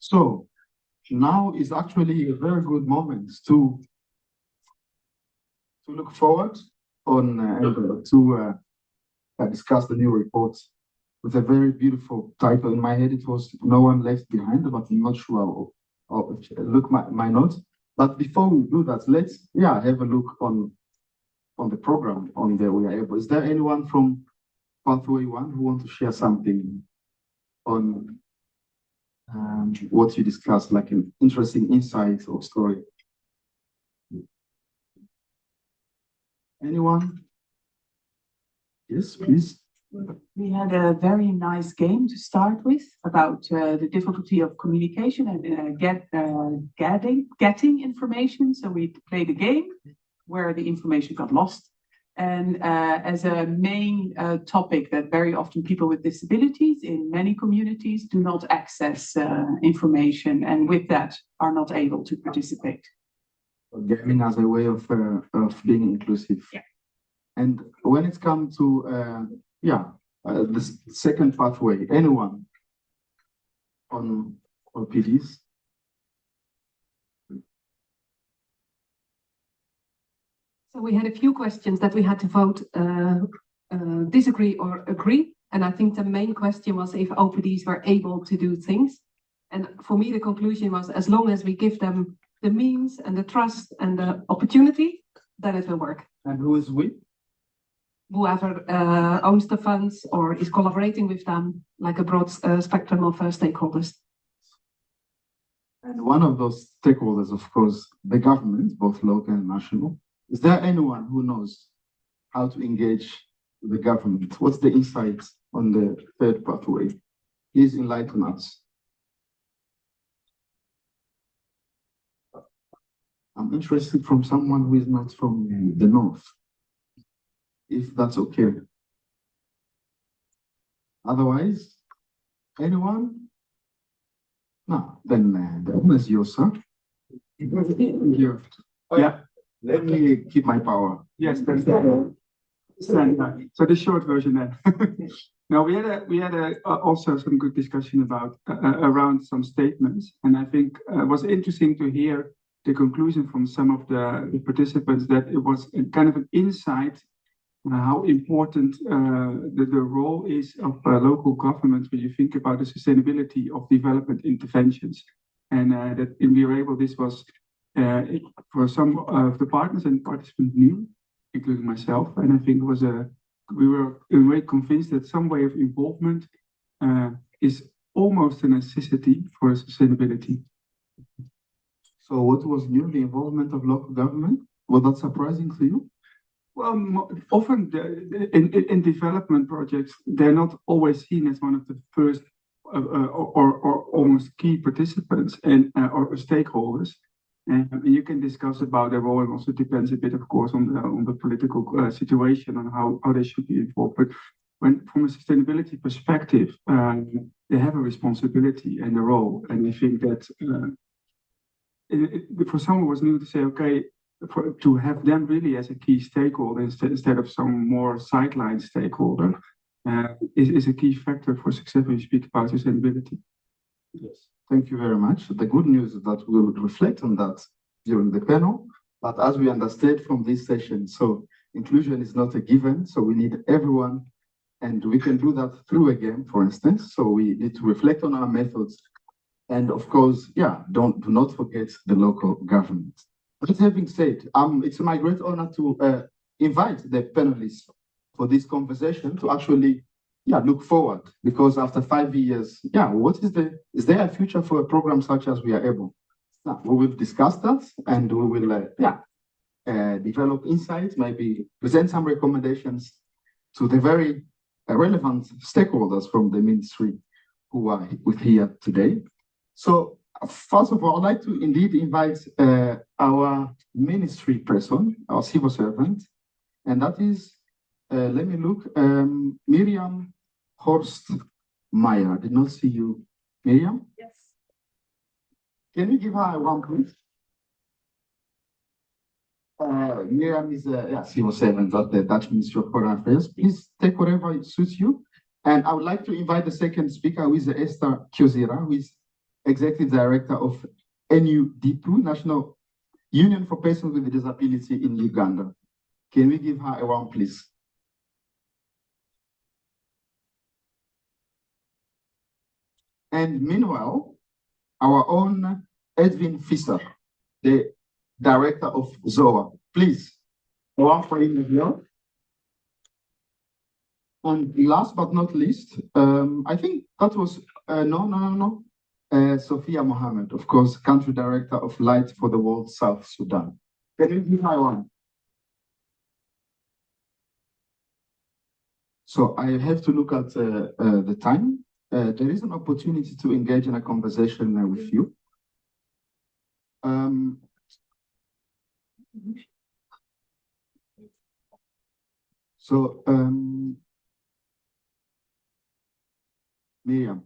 So now is actually a very good moment to look forward on and to discuss the new report with a very beautiful title. In my head, it was "No One Left Behind," but I'm not sure. I'll look my notes. But before we do that, let's have a look on the program on the We Are Able. Is there anyone from Pathway 1 who want to share something on what you discussed, like an interesting insight or story? Anyone? Yes, please. We had a very nice game to start with about the difficulty of communication and getting information. So we played a game where the information got lost. And as a main topic that very often people with disabilities in many communities do not access information, and with that are not able to participate. Gaming as a way of being inclusive. Yeah. And when it comes to the second pathway, anyone on PDs? So we had a few questions that we had to vote disagree or agree. And I think the main question was if OPDs were able to do things. And for me, the conclusion was as long as we give them the means and the trust and the opportunity, then it will work. And who is we? Whoever owns the funds or is collaborating with them, like a broad spectrum of stakeholders. And one of those stakeholders, of course, the government, both local and national. Is there anyone who knows how to engage the government? What's the insight on the third pathway? Please enlighten us. I'm interested from someone who is not from the north, if that's okay. Otherwise, anyone? No, then the one is yours, sir. You. Yeah. Let me keep my power. Yes, that's so the short version then. Now we had also some good discussion about around some statements, and I think it was interesting to hear the conclusion from some of the participants that it was a kind of an insight how important the role is of local government when you think about the sustainability of development interventions, and that in We Are Able this was. For some of the partners and participants new, including myself, and I think we were in a way convinced that some way of involvement is almost a necessity for sustainability. So what was new, the involvement of local government? Was that surprising to you? Well, often in development projects, they're not always seen as one of the first or almost key participants and or stakeholders. And you can discuss about their role, and also depends a bit, of course, on the political situation and how they should be involved. But when, from a sustainability perspective, they have a responsibility and a role. And I think that for someone who was new to say, okay, to have them really as a key stakeholder instead of some more sideline stakeholder is a key factor for success when you speak about sustainability. Yes. Thank you very much. The good news is that we will reflect on that during the panel. But as we understand from this session, so inclusion is not a given. So we need everyone, and we can do that through a game, for instance. So we need to reflect on our methods, and of course, do not forget the local government. But having said, it's my great honor to invite the panelists for this conversation to actually look forward, because after 5 years, is there a future for a program such as We Are Able? Now, we will discuss that, and we will develop insights, maybe present some recommendations to the very relevant stakeholders from the ministry who are with here today. So first of all, I'd like to indeed invite our ministry person, our civil servant, and that is, let me look, Mirjam Horstmeier. I did not see you. Mirjam? Yes. Can you give her one, please? Mirjam is a civil servant at the Dutch Ministry of Foreign Affairs. Please take whatever suits you. And I would like to invite the second speaker, who is Esther Kyozira, who is Executive Director of NUDP, National Union for Persons with Disability in Uganda. Can we give her a round, please? And meanwhile, our own Edwin Visser, the Director of ZOA. Please, a round for him as well. And last but not least, I think that was, Sophia Mohammed, of course, Country Director of Light for the World, South Sudan. Can you give her one? So I have to look at the time. There is an opportunity to engage in a conversation with you. Mirjam,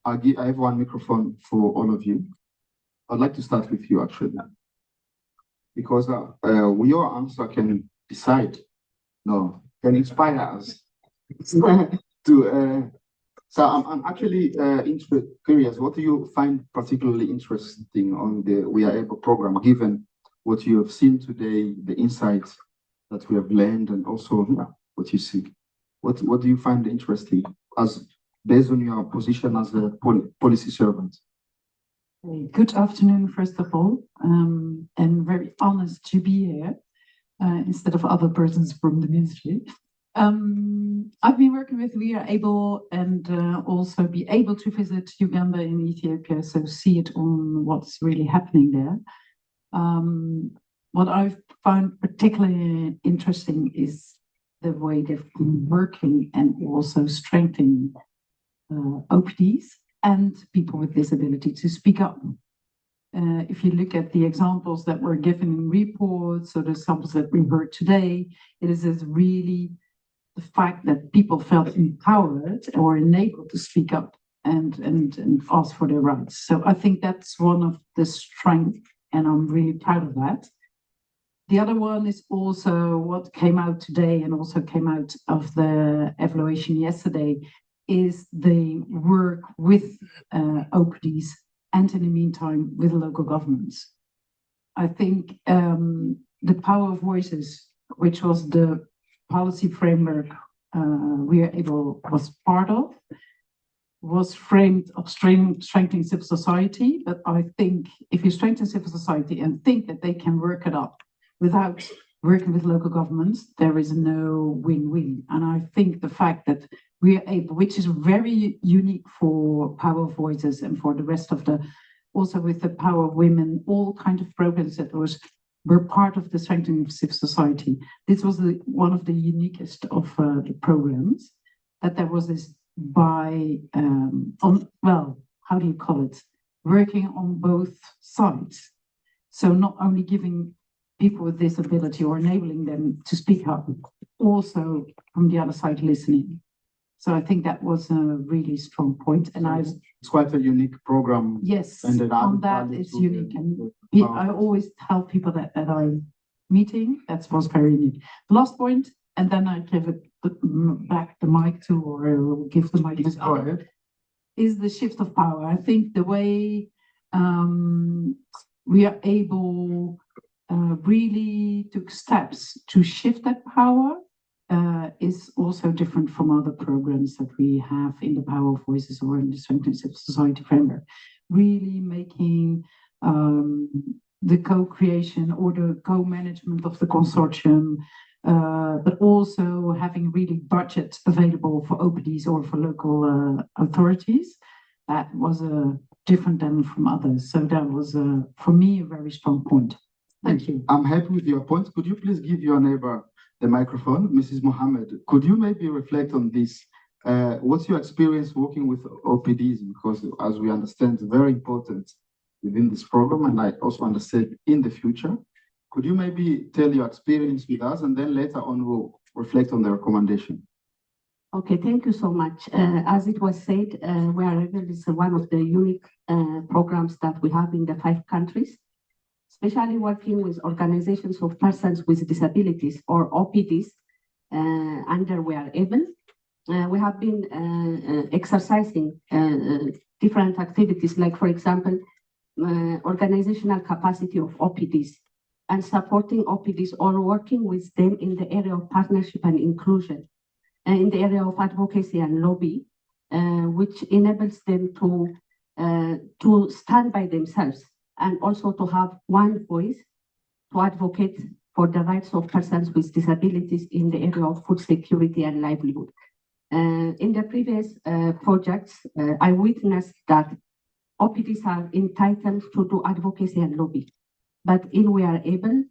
I have one microphone for all of you. I'd like to start with you actually, because your answer can decide, can inspire us to. So I'm actually curious. What do you find particularly interesting on the We Are Able program, given what you have seen today, the insights that we have learned, and also what you see? What do you find interesting as based on your position as a policy servant? Good afternoon, first of all, and very honest to be here instead of other persons from the ministry. I've been working with We Are Able and also be able to visit Uganda and Ethiopia, so see it on what's really happening there. What I've found particularly interesting is the way they've been working and also strengthening OPDs and people with disability to speak up. If you look at the examples that were given in reports or the examples that we heard today, it is really the fact that people felt empowered or enabled to speak up and ask for their rights. So I think that's one of the strengths, and I'm really proud of that. The other one is also what came out today and also came out of the evaluation yesterday is the work with OPDs and in the meantime with local governments. I think the power of voices, which was the policy framework We Are Able was part of, was framed of strengthening civil society. But I think if you strengthen civil society and think that they can work it up without working with local governments, there is no win-win. And I think the fact that We Are Able, which is very unique for Power of Voices and for the rest of also with the Power of Women, all kinds of programs that were part of the strengthening of civil society. This was one of the uniquest of the programs, that there was this how do you call it? Working on both sides. So not only giving people with disability or enabling them to speak up, also from the other side listening. So I think that was a really strong point. And it's quite a unique program. Yes, and on that it's unique. And I always tell people that I'm meeting, that was very unique. Last point, and then I give it back the mic to, or give the mic to go ahead, is the shift of power. I think the way We Are Able really took steps to shift that power is also different from other programs that we have in the Power of Voices or in the Strengthening Civil Society framework. Really making the co-creation or the co-management of the consortium, but also having really budget available for OPDs or for local authorities. That was different than from others. So that was, for me, a very strong point. Thank you. I'm happy with your point. Could you please give your neighbor the microphone? Mrs. Mohammed, could you maybe reflect on this? What's your experience working with OPDs? Because as we understand, it's very important within this program, and I also understand in the future. Could you maybe tell your experience with us, and then later on we'll reflect on the recommendation? Okay, thank you so much. As it was said, We Are Able is one of the unique programs that we have in the 5 countries, especially working with organizations of persons with disabilities or OPDs under We Are Able. we have been exercising different activities, like, for example, organizational capacity of OPDs and supporting OPDs or working with them in the area of partnership and inclusion, in the area of advocacy and lobby, which enables them to stand by themselves and also to have one voice to advocate for the rights of persons with disabilities in the area of food security and livelihood. In the previous projects, I witnessed that OPDs are entitled to do advocacy and lobby, but in We Are Able,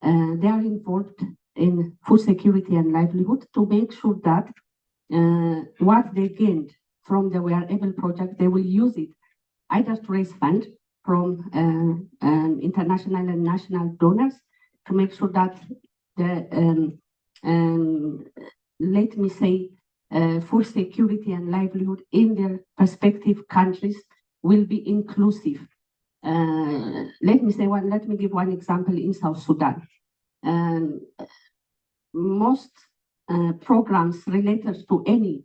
they are involved in food security and livelihood to make sure that what they gained from the We Are Able project, they will use it either to raise funds from international and national donors to make sure that the, let me say, food security and livelihood in their respective countries will be inclusive. Let me give one example in South Sudan. Most programs related to any,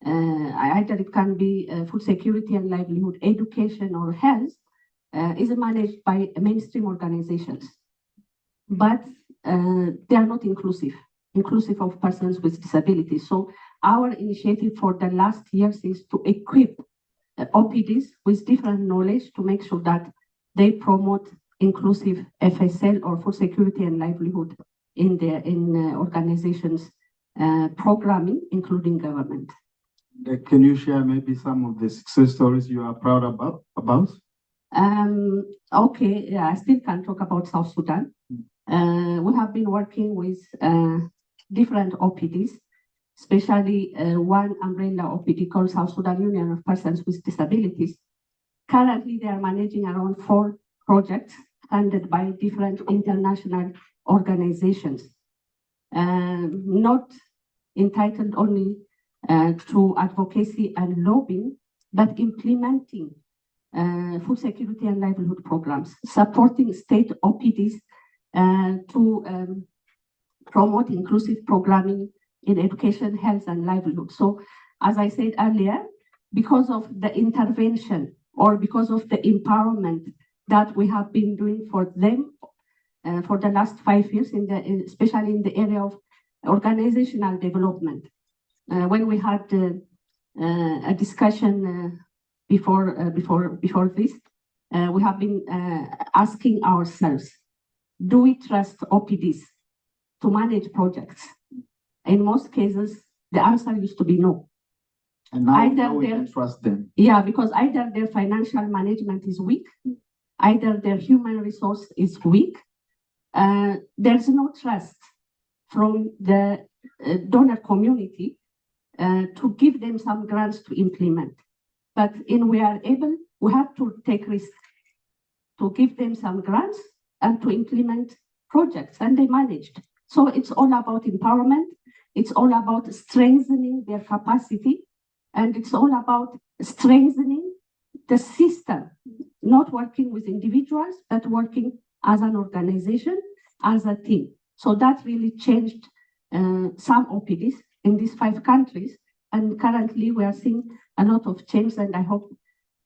either it can be food security and livelihood, education or health, is managed by mainstream organizations. But they are not inclusive of persons with disabilities. So our initiative for the last years is to equip OPDs with different knowledge to make sure that they promote inclusive FSL or food security and livelihood in organizations programming, including government. Can you share maybe some of the success stories you are proud about? Okay, yeah, I still can talk about South Sudan. We have been working with different OPDs, especially one umbrella OPD called South Sudan Union of Persons with Disabilities. Currently, they are managing around 4 projects funded by different international organizations, not entitled only to advocacy and lobbying, but implementing food security and livelihood programs, supporting state OPDs to promote inclusive programming in education, health, and livelihood. So, as I said earlier, because of the intervention or because of the empowerment that we have been doing for them for the last 5 years, especially in the area of organizational development. When we had a discussion before this, we have been asking ourselves, do we trust OPDs to manage projects? In most cases, the answer used to be no. And now we can trust them. Yeah, because either their financial management is weak, either their human resource is weak. There's no trust from the donor community to give them some grants to implement. But in We Are Able, we have to take risks to give them some grants and to implement projects, and they managed. So it's all about empowerment. It's all about strengthening their capacity, and it's all about strengthening the system, not working with individuals, but working as an organization, as a team. So that really changed some OPDs in these 5 countries. And currently we are seeing a lot of change, and I hope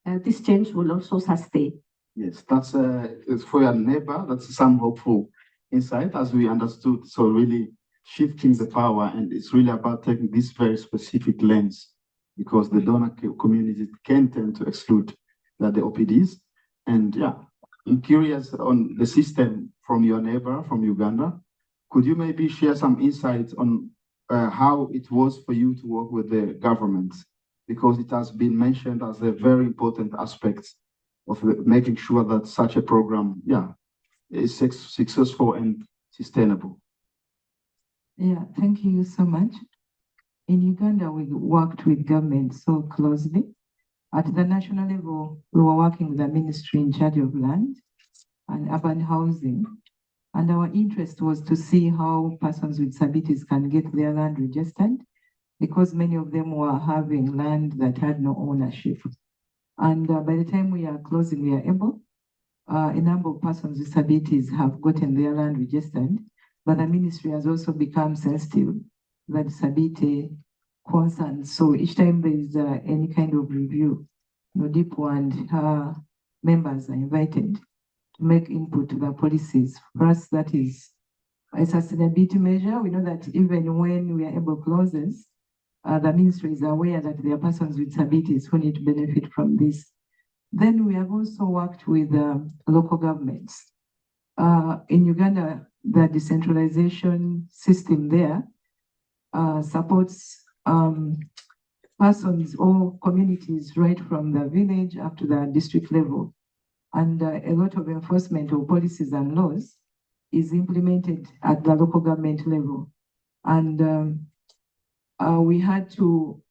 this change will also sustain. Yes, that's for your neighbor. That's some hopeful insight, as we understood. So really shifting the power, and it's really about taking this very specific lens, because the donor community can tend to exclude the OPDs. And yeah, I'm curious on the system from your neighbor from Uganda. Could you maybe share some insights on how it was for you to work with the government? Because it has been mentioned as a very important aspect of making sure that such a program, is successful and sustainable. Yeah, thank you so much. In Uganda, we worked with government so closely. At the national level, we were working with the ministry in charge of land and urban housing. And our interest was to see how persons with disabilities can get their land registered, because many of them were having land that had no ownership. And by the time we are closing, We Are Able, a number of persons with disabilities have gotten their land registered, but the ministry has also become sensitive that disability concerns. So each time there is any kind of review, DIPO and her members are invited to make input to the policies. For us, that is a sustainability measure. We know that even when we are able clauses, the ministry is aware that there are persons with disabilities who need to benefit from this. Then we have also worked with local governments. In Uganda, the decentralization system there supports persons or communities right from the village up to the district level. And a lot of enforcement of policies and laws is implemented at the local government level. And we had to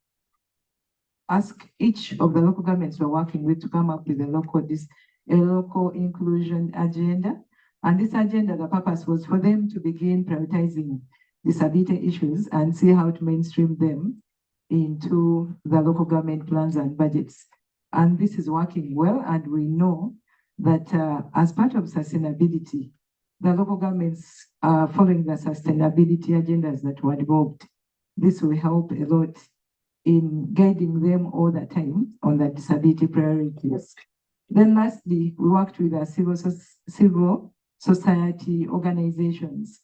ask each of the local governments we're working with to come up with a local inclusion agenda. And this agenda, the purpose was for them to begin prioritizing disability issues and see how to mainstream them into the local government plans and budgets. And this is working well, and we know that as part of sustainability, the local governments are following the sustainability agendas that were developed. This will help a lot in guiding them all the time on the disability priorities. Then lastly, we worked with the civil society organizations.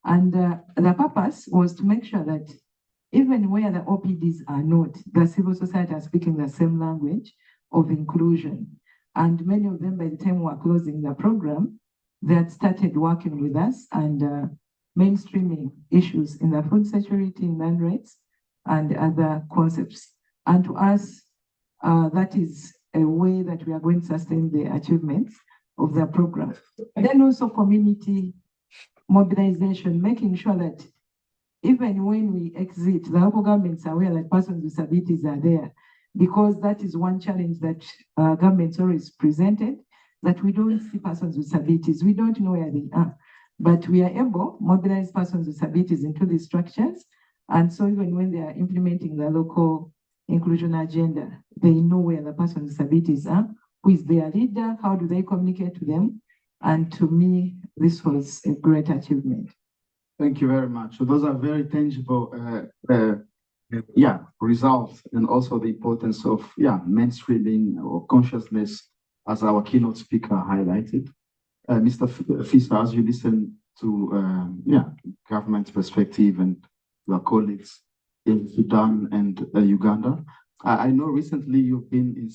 And the purpose was to make sure that even where the OPDs are not, the civil society are speaking the same language of inclusion. And many of them, by the time we're closing the program, they had started working with us and mainstreaming issues in the food security, in land rights, and other concepts. And to us, that is a way that we are going to sustain the achievements of the program. And then also community mobilization, making sure that even when we exit, the local governments are aware that persons with disabilities are there, because that is one challenge that governments always presented, that we don't see persons with disabilities. We don't know where they are, but we are able to mobilize persons with disabilities into these structures. And so even when they are implementing the local inclusion agenda, they know where the persons with disabilities are, who is their leader, how do they communicate to them. And to me, this was a great achievement. Thank you very much. So those are very tangible results, and also the importance of mainstreaming or consciousness, as our keynote speaker highlighted. Mr. Visser, as you listen to government perspective and your colleagues in Sudan and Uganda, I know recently you've been in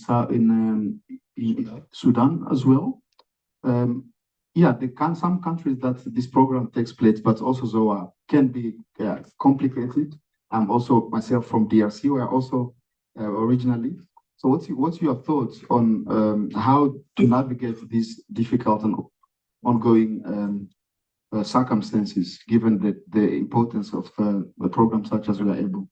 Sudan as well. Some countries that this program takes place, but also can be complicated. I'm also myself from DRC, where also originally. So what's your thoughts on how to navigate these difficult and ongoing circumstances, given the importance of the program such as we are able?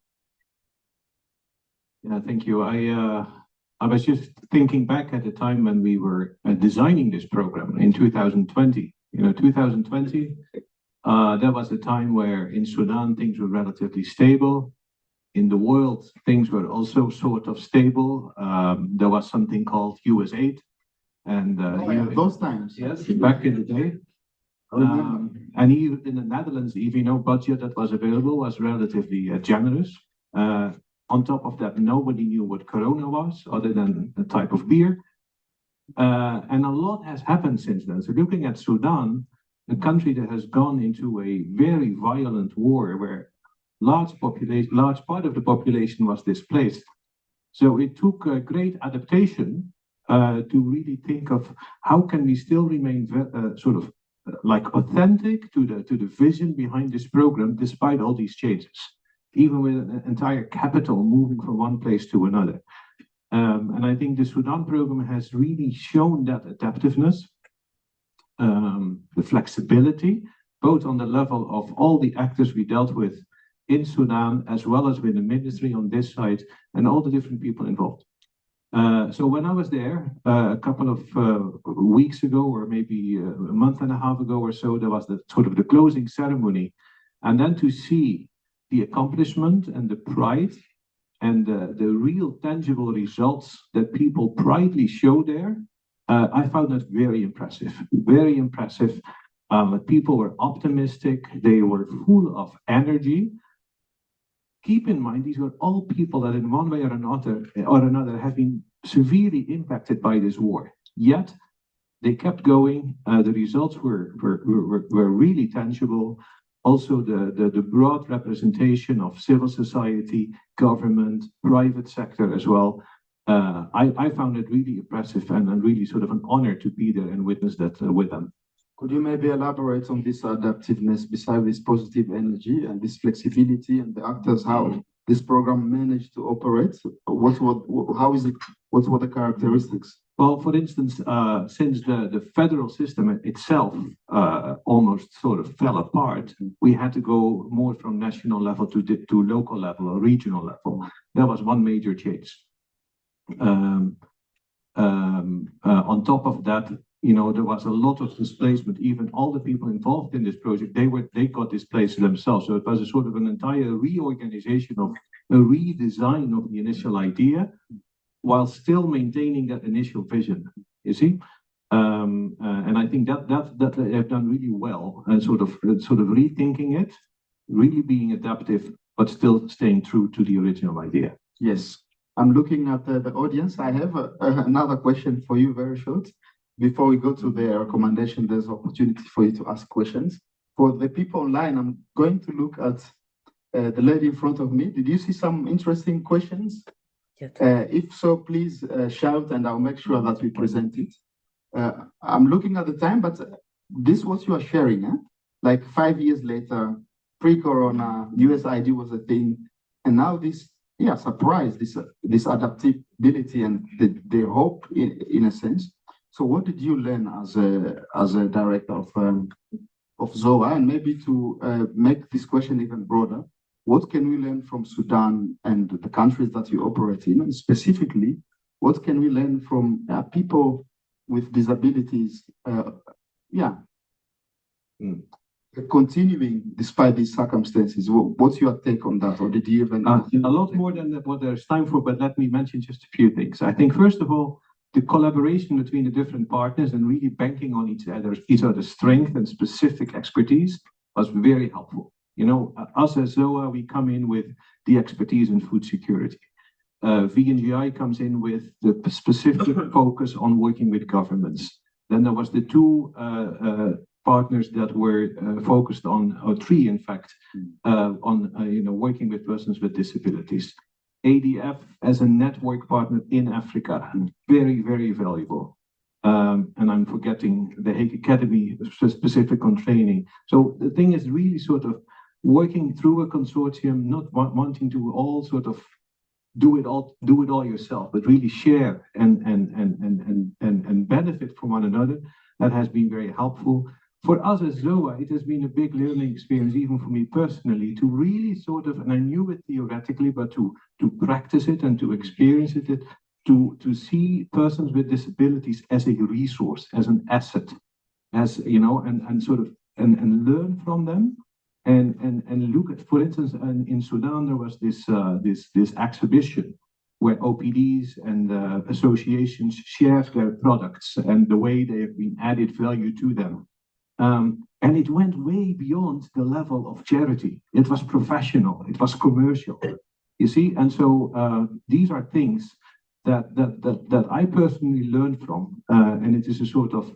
Yeah, thank you. I was just thinking back at the time when we were designing this program in 2020. 2020, that was a time where in Sudan things were relatively stable. In the world, things were also sort of stable. There was something called USAID. And those times. Yes, back in the day. And even in the Netherlands, the EVNO budget that was available was relatively generous. On top of that, nobody knew what Corona was, other than a type of beer. And a lot has happened since then. So looking at Sudan, a country that has gone into a very violent war where large part of the population was displaced. So it took a great adaptation to really think of how can we still remain authentic to the vision behind this program, despite all these changes, even with an entire capital moving from one place to another. And I think the Sudan program has really shown that adaptiveness, the flexibility, both on the level of all the actors we dealt with in Sudan, as well as with the ministry on this side, and all the different people involved. So when I was there a couple of weeks ago, or maybe a month and a half ago or so, there was the closing ceremony. And then to see the accomplishment and the pride and the real tangible results that people proudly show there, I found that very impressive, very impressive. People were optimistic, they were full of energy. keep in mind, these were all people that in one way or another have been severely impacted by this war. Yet they kept going. The results were really tangible. Also, the broad representation of civil society, government, private sector as well. I found it really impressive and really sort of an honor to be there and witness that with them. Could you maybe elaborate on this adaptiveness beside this positive energy and this flexibility and the actors, how this program managed to operate? What were the characteristics? Well, for instance, since the federal system itself almost sort of fell apart, we had to go more from national level to local level or regional level. That was one major change. On top of that, there was a lot of displacement. Even all the people involved in this project, they got displaced themselves. So it was a sort of an entire reorganization of a redesign of the initial idea, while still maintaining that initial vision. You see, and I think that they have done really well, and sort of rethinking it, really being adaptive, but still staying true to the original idea. Yes, I'm looking at the audience. I have another question for you, very short. Before we go to the recommendation, there's opportunity for you to ask questions. For the people online, I'm going to look at the lady in front of me. Did you see some interesting questions? If so, please shout and I'll make sure that we present it. I'm looking at the time, but this is what you are sharing. Like 5 years later, pre-corona, USID was a thing. And now this, surprise, this adaptability and the hope in a sense. So what did you learn as a director of ZOA? And maybe to make this question even broader, what can we learn from Sudan and the countries that you operate in? And specifically, what can we learn from people with disabilities? Continuing despite these circumstances. What's your take on that? Or did you even... a lot more than what there's time for, but let me mention just a few things. I think, first of all, the collaboration between the different partners and really banking on each other's strength and specific expertise was very helpful. Us as ZOA, we come in with the expertise in food security. VNGI comes in with the specific focus on working with governments. Then there was the two partners that were focused on, or three in fact, on working with persons with disabilities. ADF as a network partner in Africa, very, very valuable. And I'm forgetting the Hague Academy specific on training. So the thing is really sort of working through a consortium, not wanting to all sort of do it all yourself, but really share and benefit from one another. That has been very helpful. For us as ZOA, it has been a big learning experience, even for me personally, to really sort of, and I knew it theoretically, but to practice it and to experience it, to see persons with disabilities as a resource, as an asset, as and sort of and learn from them, and look at, for instance, in Sudan there was this exhibition where OPDs and associations shared their products and the way they have been added value to them. And it went way beyond the level of charity. It was professional, it was commercial, you see? And so these are things that I personally learned from, and it is a sort of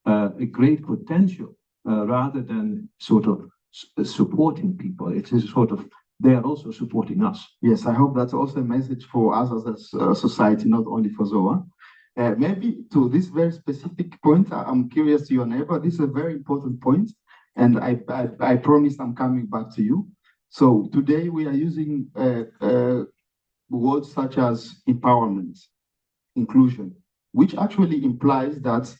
a great potential rather than sort of supporting people. It is sort of, they are also supporting us. Yes, I hope that's also a message for us as a society, not only for ZOA. Maybe to this very specific point, I'm curious to your neighbor. This is a very important point, and I promise I'm coming back to you. So today we are using words such as empowerment, inclusion, which actually implies that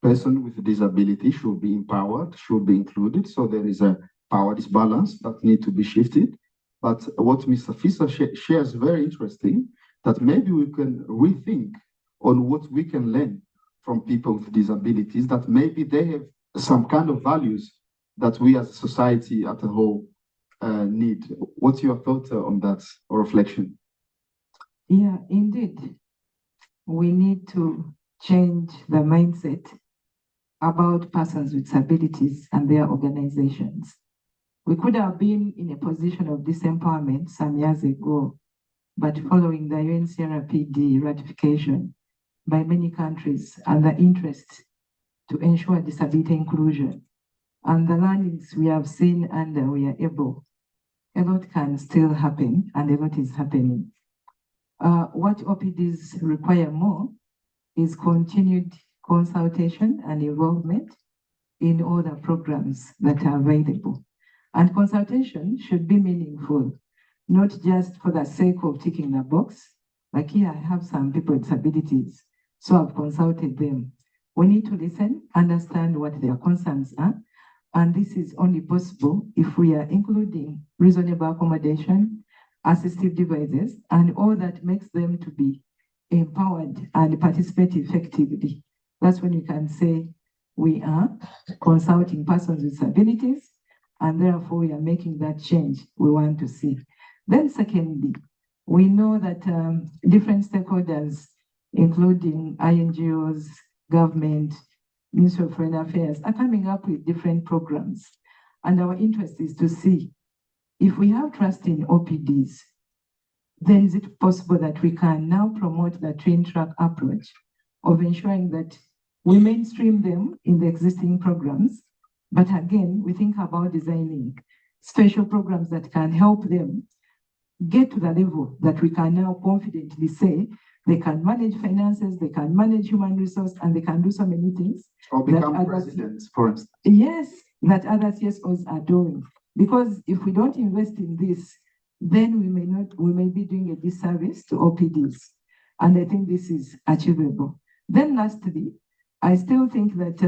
person with a disability should be empowered, should be included. So there is a power disbalance that needs to be shifted. But what Mr. Visser shares very interesting, that maybe we can rethink on what we can learn from people with disabilities, that maybe they have some kind of values that we as a society as a whole need. What's your thought on that or reflection? Yeah, indeed. We need to change the mindset about persons with disabilities and their organizations. We could have been in a position of disempowerment some years ago, but following the UNCRPD ratification by many countries and the interest to ensure disability inclusion and the learnings we have seen, and we are able, a lot can still happen and a lot is happening. What OPDs require more is continued consultation and involvement in all the programs that are available. And consultation should be meaningful, not just for the sake of ticking the box. Like here, I have some people with disabilities, so I've consulted them. We need to listen, understand what their concerns are, and this is only possible if we are including reasonable accommodation, assistive devices, and all that makes them to be empowered and participate effectively. That's when you can say we are consulting persons with disabilities, and therefore we are making that change we want to see. Then secondly, we know that different stakeholders, including INGOs, government, Ministry of Foreign Affairs, are coming up with different programs. And our interest is to see if we have trust in OPDs, then is it possible that we can now promote the twin track approach of ensuring that we mainstream them in the existing programs, but again, we think about designing special programs that can help them get to the level that we can now confidently say they can manage finances, they can manage human resource, and they can do so many things. Or become presidents, for instance. Yes, that other CSOs are doing. Because if we don't invest in this, then we may be doing a disservice to OPDs. And I think this is achievable. Then lastly, I still think that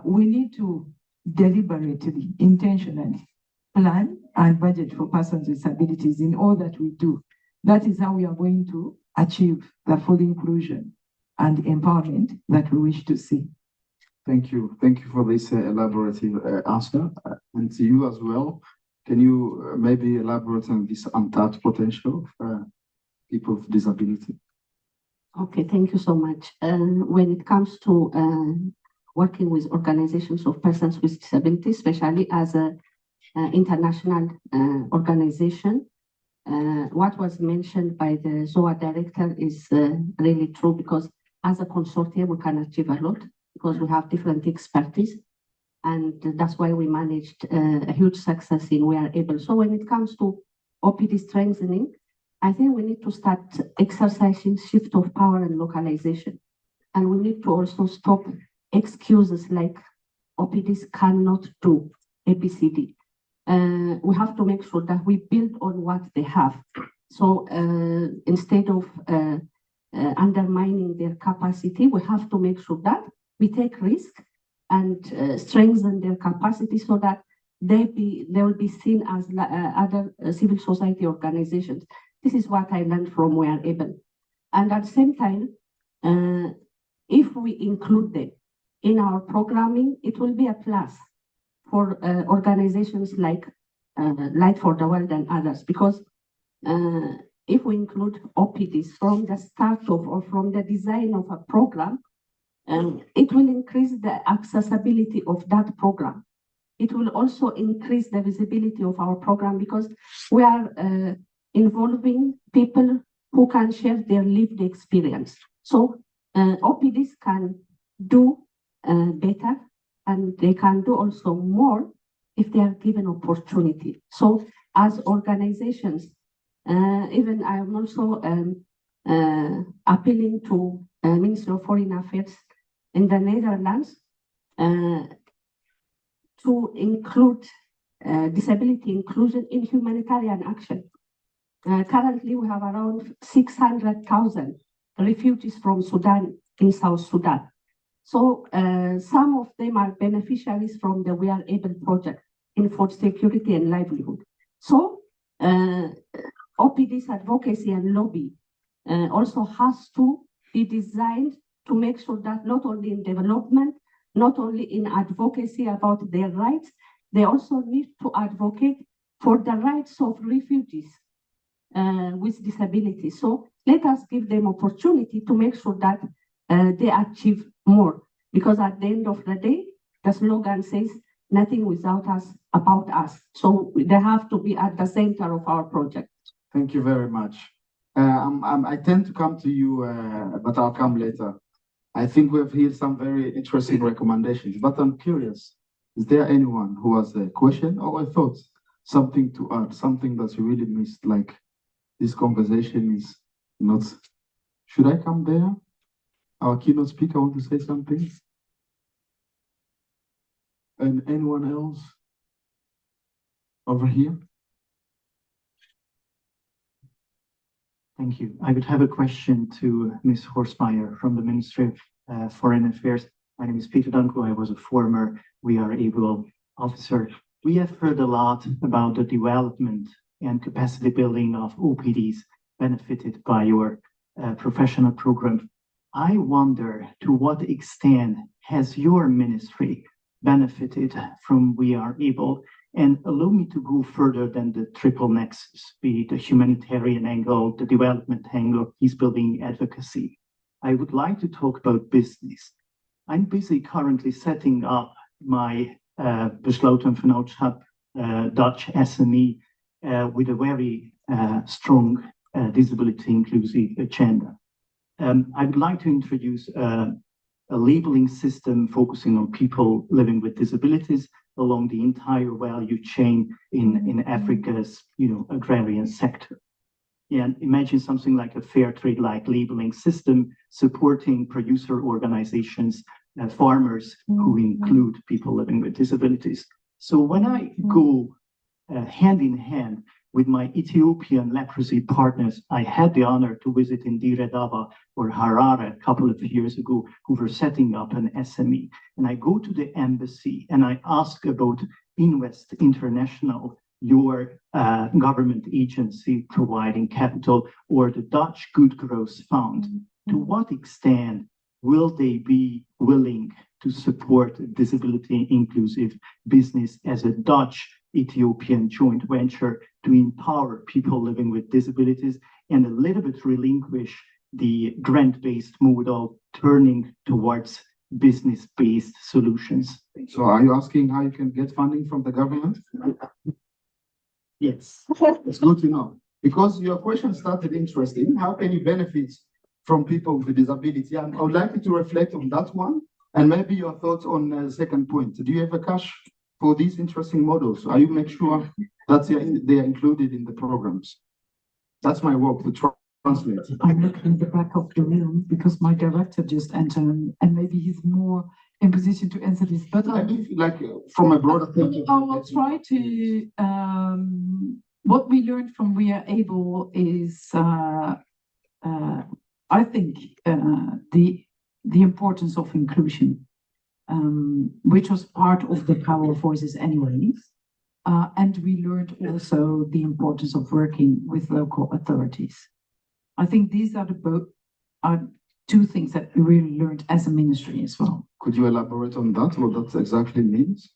we need to deliberately, intentionally plan and budget for persons with disabilities in all that we do. That is how we are going to achieve the full inclusion and empowerment that we wish to see. Thank you. Thank you for this elaborative answer. And to you as well, can you maybe elaborate on this untapped potential of people with disability? Okay, thank you so much. When it comes to working with organizations of persons with disabilities, especially as an international organization, what was mentioned by the ZOA director is really true, because as a consortium, we can achieve a lot because we have different expertise. And that's why we managed a huge success in We Are Able. So when it comes to OPD strengthening, I think we need to start exercising shift of power and localization. And we need to also stop excuses like OPDs cannot do ABCD. We have to make sure that we build on what they have. So instead of undermining their capacity, we have to make sure that we take risk and strengthen their capacity so that they will be seen as other civil society organizations. This is what I learned from We Are Able. And at the same time, if we include them in our programming, it will be a plus for organizations like Light for the World and others, because if we include OPDs from the start of or from the design of a program, it will increase the accessibility of that program. It will also increase the visibility of our program because we are involving people who can share their lived experience. So OPDs can do better, and they can do also more if they are given opportunity. So as organizations, even I am also appealing to Ministry of Foreign Affairs in the Netherlands to include disability inclusion in humanitarian action. Currently, we have around 600,000 refugees from Sudan in South Sudan. So some of them are beneficiaries from the We Are Able project in food security and livelihood. So OPD's advocacy and lobby also has to be designed to make sure that not only in development, not only in advocacy about their rights, they also need to advocate for the rights of refugees with disabilities. So let us give them opportunity to make sure that they achieve more. Because at the end of the day, the slogan says, nothing without us, about us. So they have to be at the center of our project. Thank you very much. I tend to come to you, but I'll come later. I think we've heard some very interesting recommendations, but I'm curious, is there anyone who has a question or a thought, something to add, something that you really missed, like this conversation is not... Should I come there? Our keynote speaker want to say something? And anyone else? Over here? Thank you. I would have a question to Ms. Horstmeier from the Ministry of Foreign Affairs. My name is Peter Danko. I was a former We Are Able officer. We have heard a lot about the development and capacity building of OPDs benefited by your professional program. I wonder to what extent has your ministry benefited from We Are Able? And allow me to go further than the triple nexus, be it the humanitarian angle, the development angle, peace building, advocacy. I would like to talk about business. I'm busy currently setting up my Besloten Vennootschap Dutch SME with a very strong disability inclusive agenda. I would like to introduce a labeling system focusing on people living with disabilities along the entire value chain in Africa's agrarian sector. And imagine something like a fair trade-like labeling system supporting producer organizations, farmers who include people living with disabilities. So when I go hand in hand with my Ethiopian leprosy partners, I had the honor to visit in Dire Dawa or Harare a couple of years ago, who were setting up an SME. And I go to the embassy and I ask about Invest International, your government agency providing capital, or the Dutch Good Growth Fund. To what extent will they be willing to support disability inclusive business as a Dutch-Ethiopian joint venture to empower people living with disabilities and a little bit relinquish the grant-based model, turning towards business-based solutions? So are you asking how you can get funding from the government? Yes. It's good to know. Because your question started interesting. How can you benefit from people with disability? And I would like you to reflect on that one and maybe your thoughts on the second point. Do you have a cash for these interesting models? Are you make sure that they are included in the programs? That's my work to translate. I'm looking in the back of the room because my director just entered and maybe he's more in position to answer this. But from a broader point of view, I will try to. What we learned from We Are Able is, I think, the importance of inclusion, which was part of the Power of Voices anyways. And we learned also the importance of working with local authorities. I think these are two things that we really learned as a ministry as well. Could you elaborate on that, what that exactly means,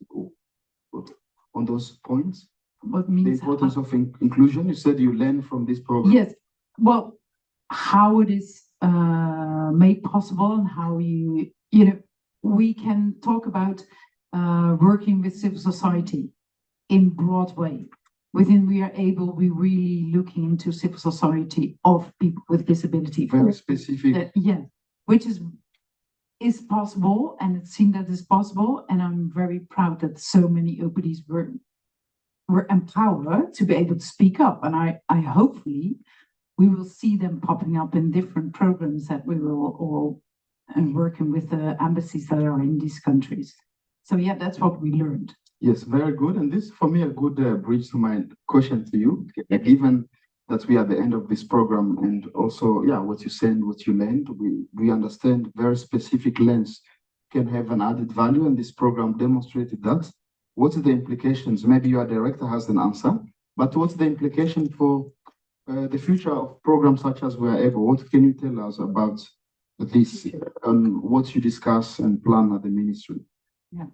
on those points? What means the importance of inclusion? You said you learn from this program. Yes. Well, how it is made possible and how we can talk about working with civil society in broad way. Within We Are Able, we're really looking into civil society of people with disability. Very specific. Which is possible, and it's seen that it's possible. And I'm very proud that so many OPDs were empowered to be able to speak up. And I hopefully we will see them popping up in different programs that we will all and working with the embassies that are in these countries. So yeah, that's what we learned. Yes, very good. And this, for me, a good bridge to my question to you, given that we are at the end of this program, and also, what you said, what you learned, we understand very specific lens can have an added value, and this program demonstrated that. What are the implications? Maybe your director has an answer, but what's the implication for the future of programs such as We Are Able? What can you tell us about this, what you discuss and plan at the ministry? Yeah.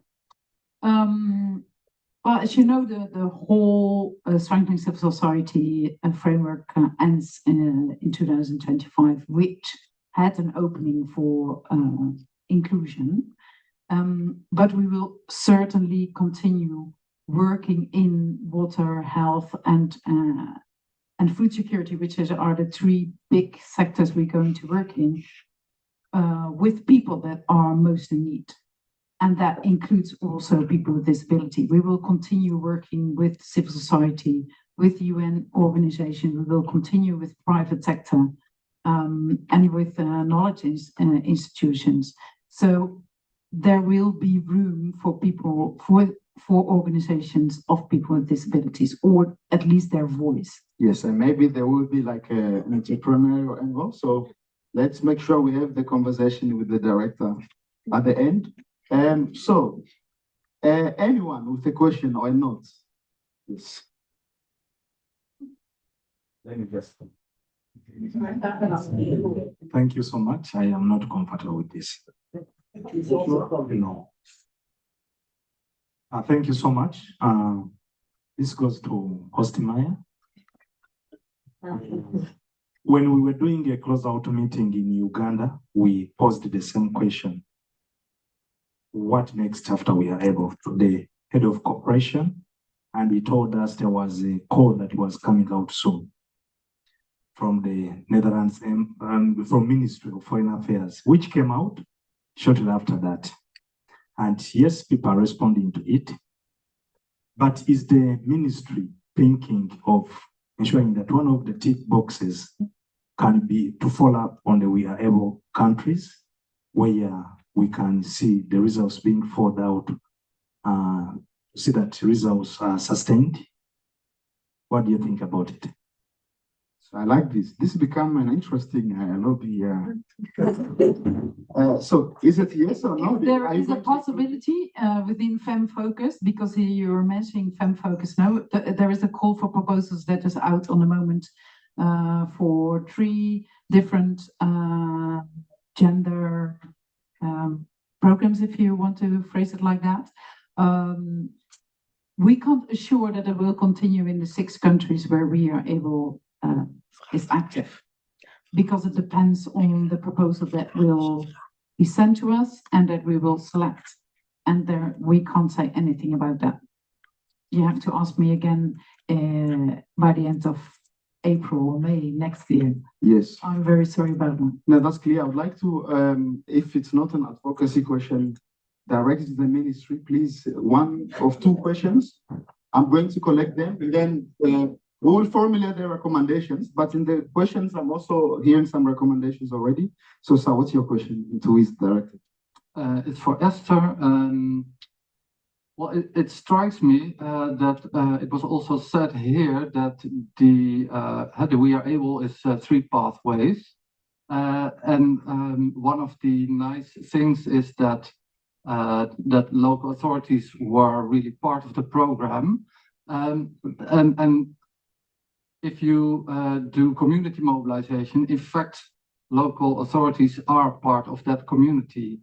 Well, as you know, the whole Strengthening Civil Society framework ends in 2025, which had an opening for inclusion. But we will certainly continue working in water, health, and food security, which are the three big sectors we're going to work in, with people that are most in need. And that includes also people with disability. We will continue working with civil society, with UN organizations. We will continue with private sector, and with knowledge institutions. So there will be room for people, for organizations of people with disabilities, or at least their voice. Yes, and maybe there will be like an entrepreneurial angle. So let's make sure we have the conversation with the director at the end. So anyone with a question or a note? Yes. Let me just. Thank you so much. I am not comfortable with this. No. Thank you so much. This goes to Horstmeier. When we were doing a closeout meeting in Uganda, we posed the same question. What next after we are able to the head of corporation? And he told us there was a call that was coming out soon from the Netherlands and from Ministry of Foreign Affairs, which came out shortly after that. And yes, people are responding to it. But is the ministry thinking of ensuring that one of the tick boxes can be to follow up on the we are able countries, where we can see the results being followed out, see that results are sustained? What do you think about it? So I like this. This become an interesting lobby. So is it yes or no? There is a possibility within FemFocus, because you're mentioning FemFocus now. There is a call for proposals that is out on the moment for 3 different gender programs, if you want to phrase it like that. We can't assure that it will continue in the 6 countries where we are able is active, because it depends on the proposal that will be sent to us and that we will select. And there we can't say anything about that. You have to ask me again by the end of April or May next year. Yes. I'm very sorry about that. No, that's clear. I would like to, if it's not an advocacy question directed to the ministry, please, 1 of 2 questions. I'm going to collect them, and then we will formulate the recommendations. But in the questions, I'm also hearing some recommendations already. So, sir, what's your question? To who is directed? It's for Esther. Well, it strikes me that it was also said here that the we are able is 3 pathways, and one of the nice things is that that local authorities were really part of the program, and if you do community mobilization, in fact, local authorities are part of that community.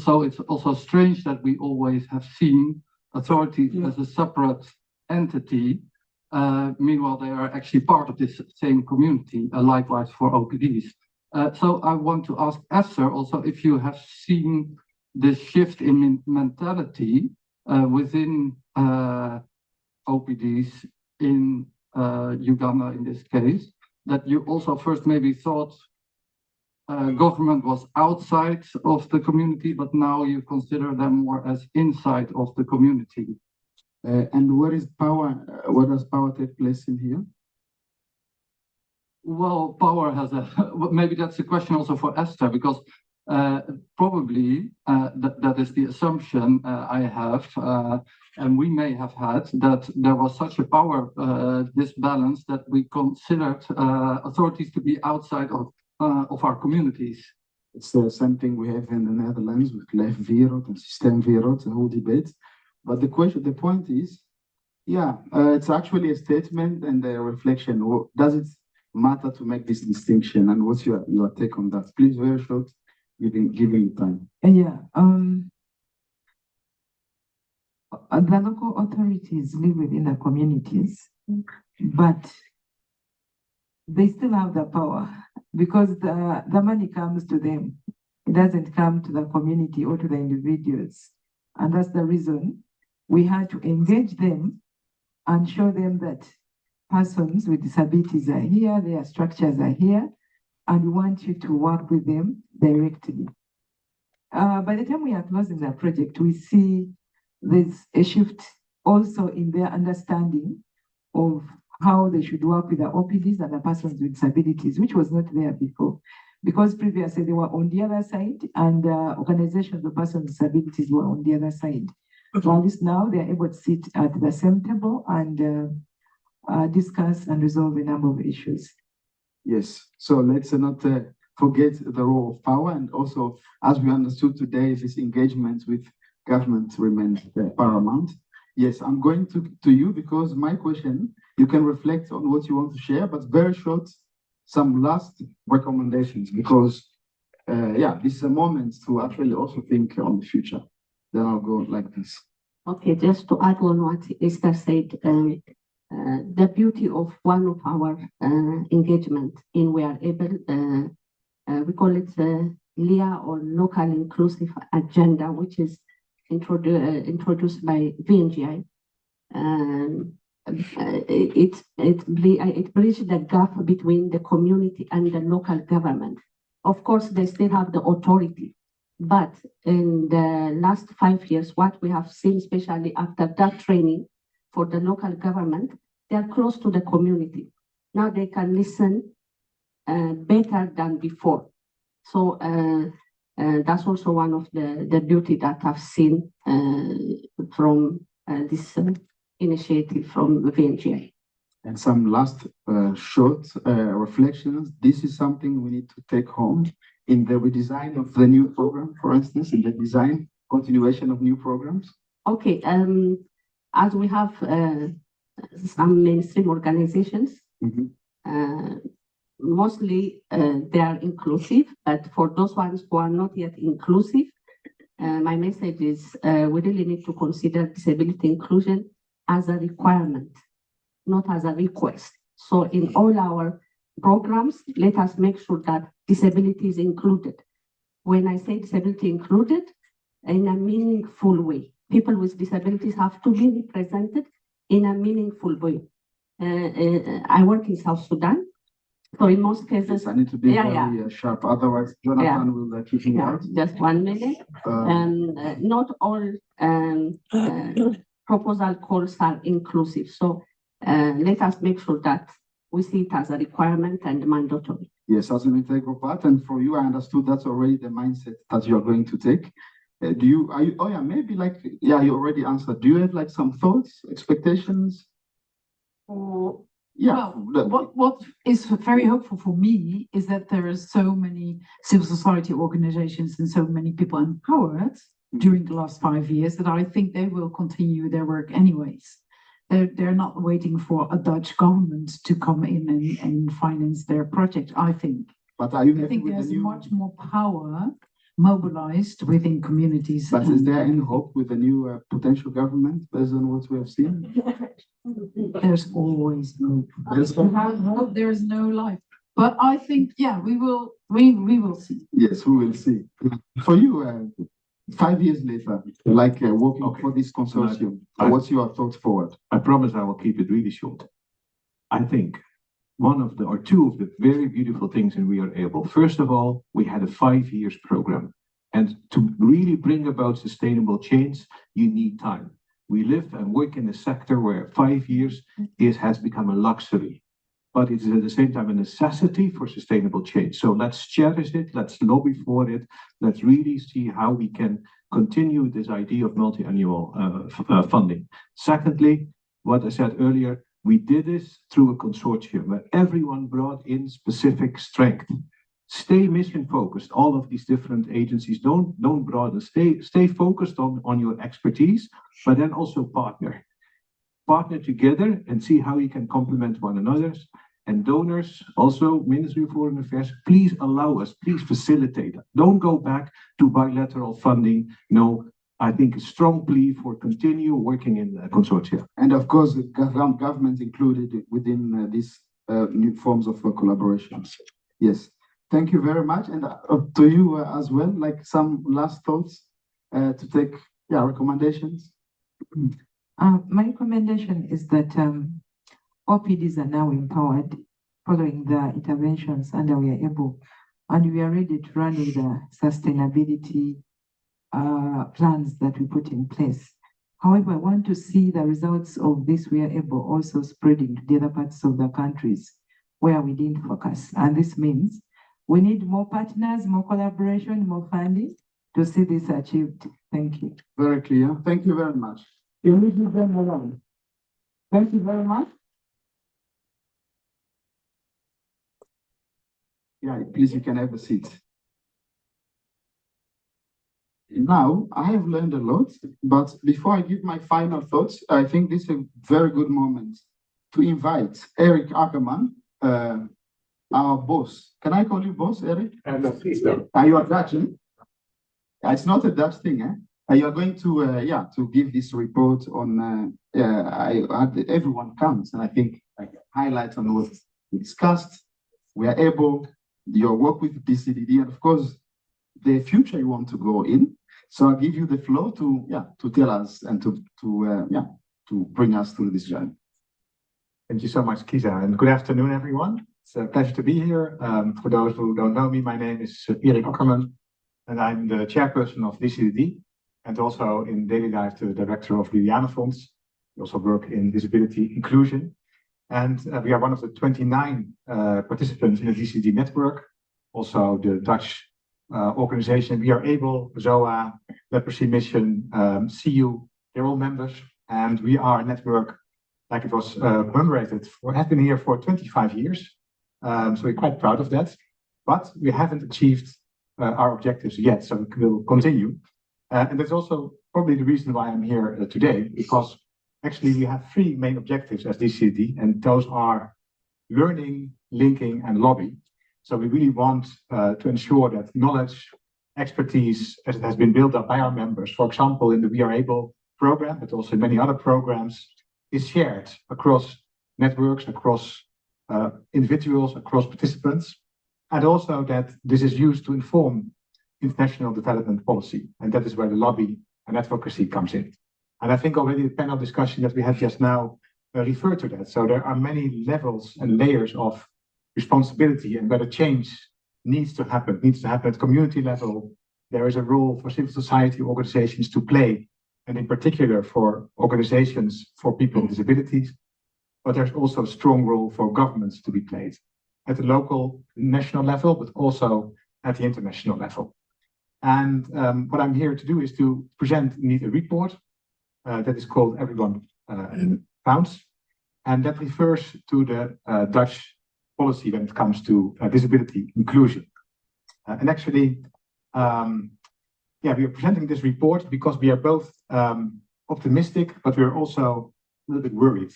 So it's also strange that we always have seen authorities as a separate entity. Meanwhile, they are actually part of this same community, likewise for OPDs. So I want to ask Esther also if you have seen this shift in mentality within OPDs in Uganda in this case, that you also first maybe thought government was outside of the community, but now you consider them more as inside of the community. And where is power? Where does power take place in here? Well, power has a, maybe that's a question also for Esther, because probably that is the assumption I have, and we may have had, that there was such a power disbalance that we considered authorities to be outside of our communities. It's the same thing we have in the Netherlands with leefwereld and systeemwereld, the whole debate. But the point is, yeah, it's actually a statement and a reflection. Does it matter to make this distinction? And what's your take on that? Please, very short, giving you time. Yeah. The local authorities live within the communities, but they still have the power because the money comes to them. It doesn't come to the community or to the individuals. And that's the reason we had to engage them and show them that persons with disabilities are here, their structures are here, and we want you to work with them directly. By the time we are closing the project, we see there's a shift also in their understanding of how they should work with the OPDs and the persons with disabilities, which was not there before. Because previously they were on the other side and organizations of persons with disabilities were on the other side. So at least now they're able to sit at the same table and discuss and resolve a number of issues. Yes, so let's not forget the role of power, and also, as we understood today, this engagement with government remains paramount. Yes, I'm going to you because my question, you can reflect on what you want to share, but very short, some last recommendations, because yeah, this is a moment to actually also think on the future. Then I'll go like this. Okay, just to add on what Esther said, the beauty of one of our engagement in we are able, we call it LIA or Local Inclusive Agenda, which is introduced by VNGI. It bridges the gap between the community and the local government. Of course, they still have the authority, but in the last 5 years, what we have seen, especially after that training for the local government, they are close to the community. Now they can listen better than before. So that's also one of the beauty that I've seen from this initiative from the VNGI. And some last short reflections. This is something we need to take home in the redesign of the new program, for instance, in the design continuation of new programs. Okay, as we have some mainstream organizations, mostly they are inclusive, but for those ones who are not yet inclusive, my message is we really need to consider disability inclusion as a requirement, not as a request. So in all our programs, let us make sure that disability is included. When I say disability included, in a meaningful way. People with disabilities have to be represented in a meaningful way. I work in South Sudan, so in most cases, I need to be very sharp, otherwise Jonathan will kick me out. Just 1 minute. Not all proposal calls are inclusive, so let us make sure that we see it as a requirement and mandatory. Yes, as an integral part, and for you, I understood that's already the mindset that you are going to take. You already answered. Do you have like some thoughts, expectations? Yeah. Well, what is very hopeful for me is that there are so many civil society organizations and so many people empowered during the last 5 years that I think they will continue their work anyways. They're not waiting for a Dutch government to come in and finance their project, I think. But are you I think there's much more power mobilized within communities. But is there any hope with the new potential government based on what we have seen? There's always hope. Without hope, there is no life. But I think, yeah, we will see. Yes, we will see. For you, 5 years later, like working for this consortium, what's your thoughts forward? I promise I will keep it really short. I think two of the very beautiful things in We Are Able. First of all, we had a 5 years program. And to really bring about sustainable change, you need time. We live and work in a sector where 5 years has become a luxury, but it is at the same time a necessity for sustainable change. So let's cherish it, let's lobby for it, let's really see how we can continue this idea of multi-annual funding. Secondly, what I said earlier, we did this through a consortium where everyone brought in specific strength. Stay mission focused. All of these different agencies don't broaden. Stay focused on your expertise, but then also partner together and see how you can complement one another. And donors, also Ministry of Foreign Affairs, please allow us, please facilitate. Don't go back to bilateral funding. No, I think a strong plea for continue working in consortia. And of course, the government included within these new forms of collaboration. Yes. Thank you very much. And to you as well, like some last thoughts to take, recommendations. My recommendation is that OPDs are now empowered following the interventions, and we are able, and we are ready to run with the sustainability plans that we put in place. However, I want to see the results of this. We are able also spreading to the other parts of the countries where we didn't focus. And this means we need more partners, more collaboration, more funding to see this achieved. Thank you. Very clear. Thank you very much. You need to them around. Thank you very much. Yeah, please, you can have a seat. Now, I have learned a lot, but before I give my final thoughts, I think this is a very good moment to invite Eric Ackerman, our boss. Can I call you boss, Eric? Please do. Are you a Dutch? It's not a Dutch thing, eh? You are going to, to give this report on, everyone comes, and I think highlights on what we discussed. We are able, your work with DCDD, and of course, the future you want to go in. So I'll give you the floor to tell us and to bring us through this journey. Thank you so much, Keysa, and good afternoon, everyone. It's a pleasure to be here. For those who don't know me, my name is Eric Ackerman, and I'm the chairperson of DCDD, and also in daily life the director of Lilianenfonds. We also work in disability inclusion, and we are one of the 29 participants in the DCDD network, also the Dutch organization. We are able, ZOA, Leprosy Mission, SeeYou, they're all members, and we are a network, like it was commemorated, have been here for 25 years. So we're quite proud of that, but we haven't achieved our objectives yet, so we will continue. And that's also probably the reason why I'm here today, because actually we have three main objectives as DCDD, and those are learning, linking, and lobby. So we really want to ensure that knowledge, expertise, as it has been built up by our members, for example, in the We Are Able program, but also in many other programs, is shared across networks, across individuals, across participants, and also that this is used to inform international development policy. And that is where the lobby and advocacy comes in. And I think already the panel discussion that we had just now referred to that. So there are many levels and layers of responsibility, and where the change needs to happen at community level. There is a role for civil society organizations to play, and in particular for organizations for people with disabilities. But there's also a strong role for governments to be played at the local, national level, but also at the international level. And what I'm here to do is to present a report that is called Everyone Counts, and that refers to the Dutch policy when it comes to disability inclusion. And actually, we are presenting this report because we are both optimistic, but we're also a little bit worried.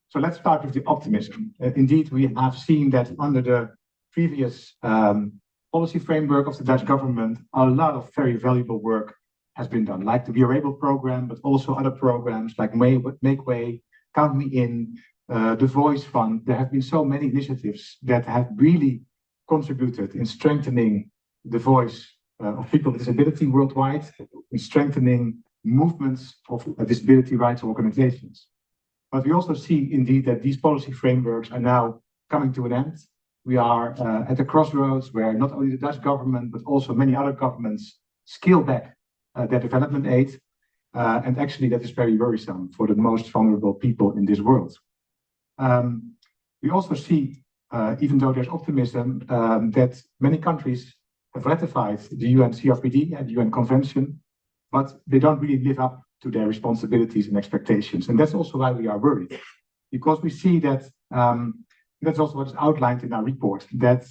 So let's start with the optimism. Indeed, we have seen that under the previous policy framework of the Dutch government, a lot of very valuable work has been done, like the We Are Able program, but also other programs like Make Way, Count Me In, the Voice Fund. There have been so many initiatives that have really contributed in strengthening the voice of people with disability worldwide, in strengthening movements of disability rights organizations. But we also see indeed that these policy frameworks are now coming to an end. We are at a crossroads where not only the Dutch government, but also many other governments scale back their development aid. And actually that is very worrisome for the most vulnerable people in this world. We also see, even though there's optimism, that many countries have ratified the UN CRPD and UN Convention, but they don't really live up to their responsibilities and expectations. And that's also why we are worried, because we see that, that's also what is outlined in our report, that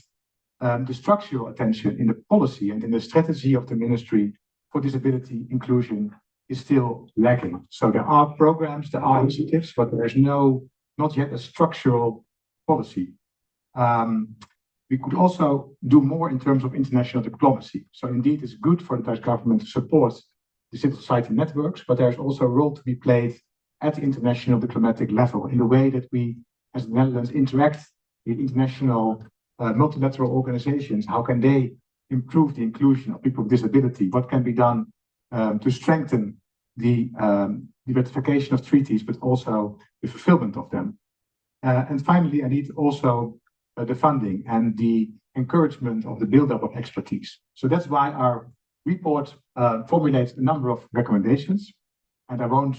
the structural attention in the policy and in the strategy of the Ministry for Disability Inclusion is still lacking. So there are programs, there are initiatives, but there is not yet a structural policy. We could also do more in terms of international diplomacy. So indeed, it's good for the Dutch government to support the civil society networks, but there's also a role to be played at the international diplomatic level in the way that we, as the Netherlands, interact with international multilateral organizations, how can they improve the inclusion of people with disability? What can be done to strengthen the ratification of treaties, but also the fulfillment of them? And finally, I need also the funding and the encouragement of the build-up of expertise. So that's why our report formulates a number of recommendations, and I won't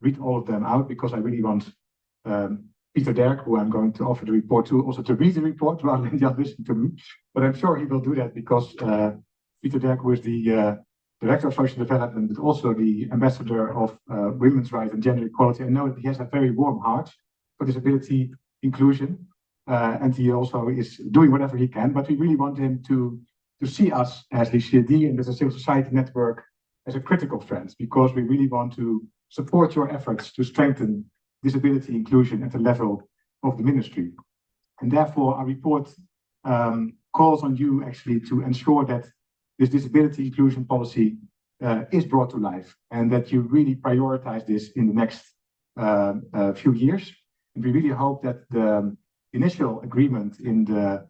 read all of them out because I really want Peter Derk, who I'm going to offer the report to, also to read the report rather than just listen to me. But I'm sure he will do that because Peter Derk, who is the Director of Social Development, but also the Ambassador of Women's Rights and Gender Equality, I know that he has a very warm heart for disability inclusion, and he also is doing whatever he can. But we really want him to see us as DCDD and as a civil society network as a critical friend, because we really want to support your efforts to strengthen disability inclusion at the level of the ministry. And therefore, our report calls on you actually to ensure that this disability inclusion policy is brought to life, and that you really prioritize this in the next few years. And we really hope that the initial agreement in the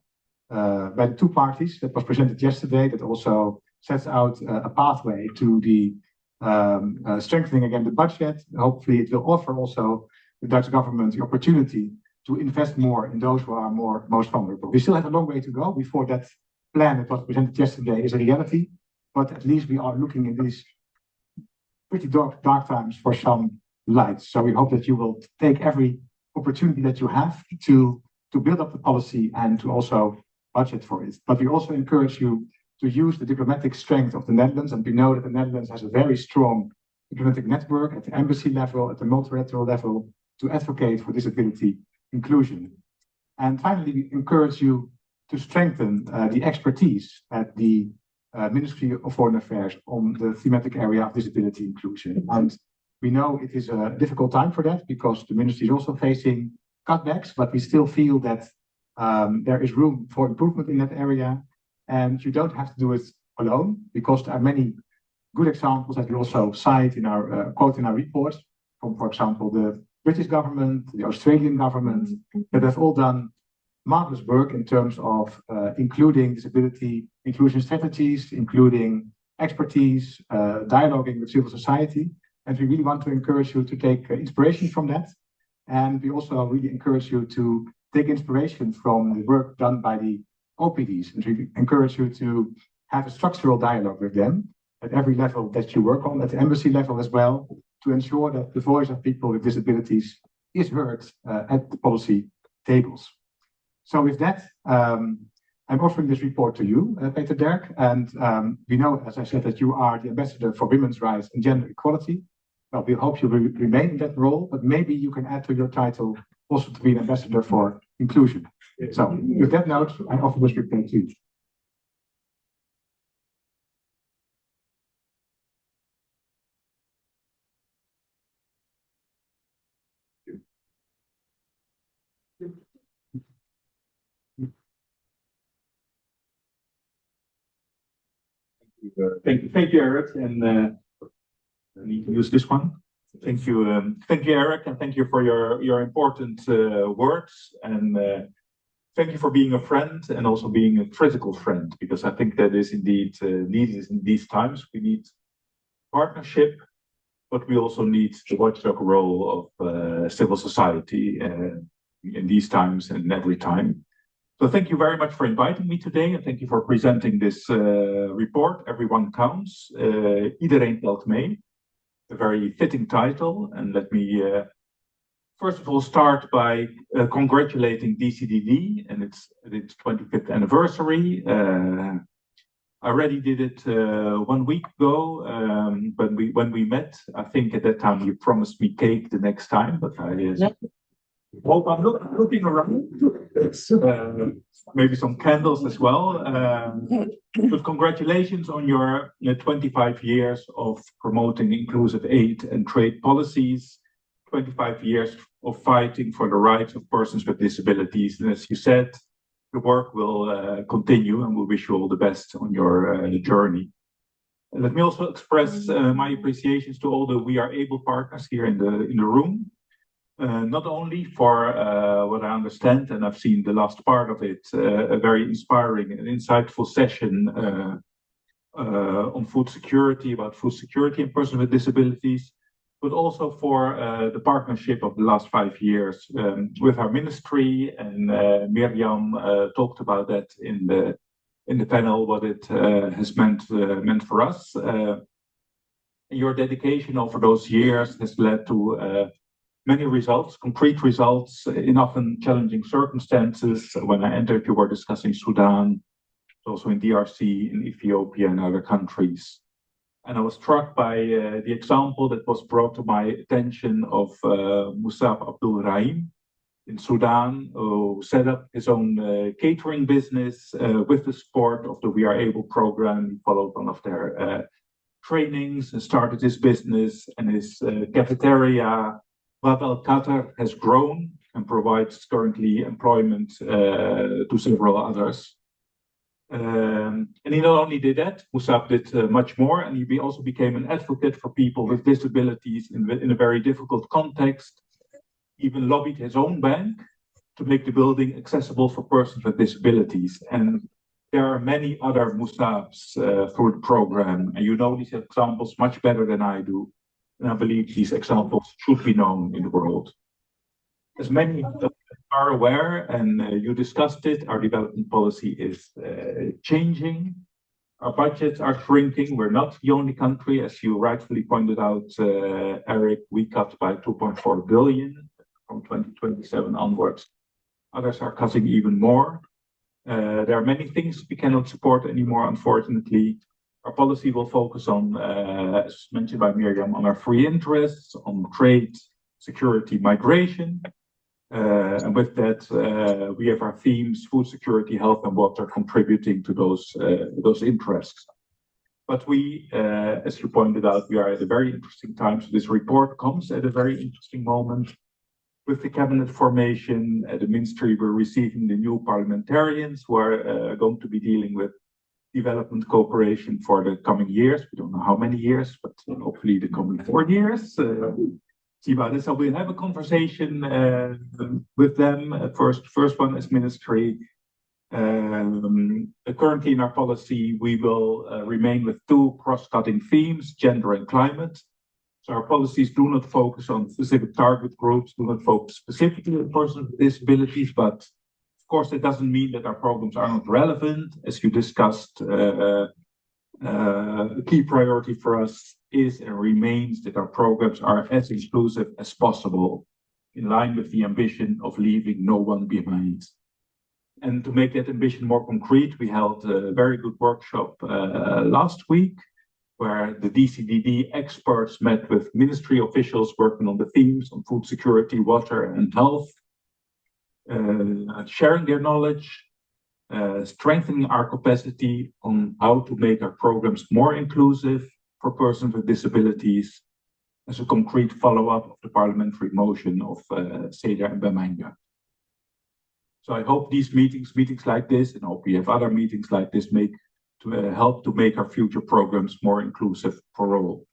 by the two parties that was presented yesterday, that also sets out a pathway to the strengthening again the budget. Hopefully it will offer also the Dutch government the opportunity to invest more in those who are most vulnerable. We still have a long way to go before that plan that was presented yesterday is a reality, but at least we are looking in these pretty dark times for some light. So we hope that you will take every opportunity that you have to build up the policy and to also budget for it. But we also encourage you to use the diplomatic strength of the Netherlands, and we know that the Netherlands has a very strong diplomatic network at the embassy level, at the multilateral level, to advocate for disability inclusion. And finally, we encourage you to strengthen the expertise at the Ministry of Foreign Affairs on the thematic area of disability inclusion. And we know it is a difficult time for that because the ministry is also facing cutbacks, but we still feel that there is room for improvement in that area. And you don't have to do it alone, because there are many good examples that we also cite in our quote in our report from, for example, the British government, the Australian government, that have all done marvelous work in terms of including disability inclusion strategies, including expertise, dialoguing with civil society. And we really want to encourage you to take inspiration from that. And we also really encourage you to take inspiration from the work done by the OPDs. And we encourage you to have a structural dialogue with them at every level that you work on, at the embassy level as well, to ensure that the voice of people with disabilities is heard at the policy tables. So with that, I'm offering this report to you, Peter Derk, and we know, as I said, that you are the ambassador for women's rights and gender equality. Well, we hope you will remain in that role, but maybe you can add to your title also to be an ambassador for inclusion. So with that note, I offer this report to you. Thank you, Eric, and I need to use this one. Thank you, Eric, and thank you for your important words, and thank you for being a friend and also being a critical friend, because I think that is indeed needed in these times. We need partnership, but we also need the watchdog role of civil society in these times and every time. So thank you very much for inviting me today, and thank you for presenting this report. Everyone counts. Iedereen telt mee. A very fitting title. And let me first of all start by congratulating DCDD and its 25th anniversary. I already did it 1 week ago when we met. I think at that time you promised me cake the next time, but I hope I'm looking around. Maybe some candles as well. But congratulations on your 25 years of promoting inclusive aid and trade policies, 25 years of fighting for the rights of persons with disabilities. And as you said, the work will continue, and we wish you all the best on your journey. And let me also express my appreciations to all the We Are Able partners here in the room. Not only for what I understand, and I've seen the last part of it, a very inspiring and insightful session on food security, about food security and persons with disabilities, but also for the partnership of the last 5 years with our ministry. And Mirjam talked about that in the panel, what it has meant for us. Your dedication over those years has led to many results, concrete results, in often challenging circumstances. When I entered, you were discussing Sudan, also in DRC, in Ethiopia, and other countries. And I was struck by the example that was brought to my attention of Musab Abdul Rahim in Sudan, who set up his own catering business with the support of the We Are Able program. He followed one of their trainings and started his business, and his cafeteria, Bab El Qatar, has grown and provides currently employment to several others. And he not only did that, Musab did much more, and he also became an advocate for people with disabilities in a very difficult context. Even lobbied his own bank to make the building accessible for persons with disabilities. And there are many other Musabs through the program, and you know these examples much better than I do. And I believe these examples should be known in the world. As many are aware, and you discussed it, our development policy is changing. Our budgets are shrinking. We're not the only country, as you rightfully pointed out, Eric. We cut by 2.4 billion from 2027 onwards. Others are cutting even more. There are many things we cannot support anymore, unfortunately. Our policy will focus on, as mentioned by Mirjam, on our free interests, on trade, security, migration. And with that, we have our themes: food security, health, and water, contributing to those interests. But we, as you pointed out, we are at a very interesting time. So this report comes at a very interesting moment. With the cabinet formation at the ministry, we're receiving the new parliamentarians who are going to be dealing with development cooperation for the coming years. We don't know how many years, but hopefully the coming 4 years. So we'll have a conversation with them. First one is ministry. Currently in our policy, we will remain with 2 cross-cutting themes: gender and climate. So our policies do not focus on specific target groups, do not focus specifically on persons with disabilities, but of course that doesn't mean that our programs are not relevant. As you discussed, a key priority for us is and remains that our programs are as inclusive as possible, in line with the ambition of leaving no one behind. And to make that ambition more concrete, we held a very good workshop last week, where the DCDD experts met with ministry officials working on the themes on food security, water, and health, sharing their knowledge, strengthening our capacity on how to make our programs more inclusive for persons with disabilities, as a concrete follow-up of the parliamentary motion of Cedar and Bemanga. So I hope these meetings like this, and I hope we have other meetings like this, help to make our future programs more inclusive for all.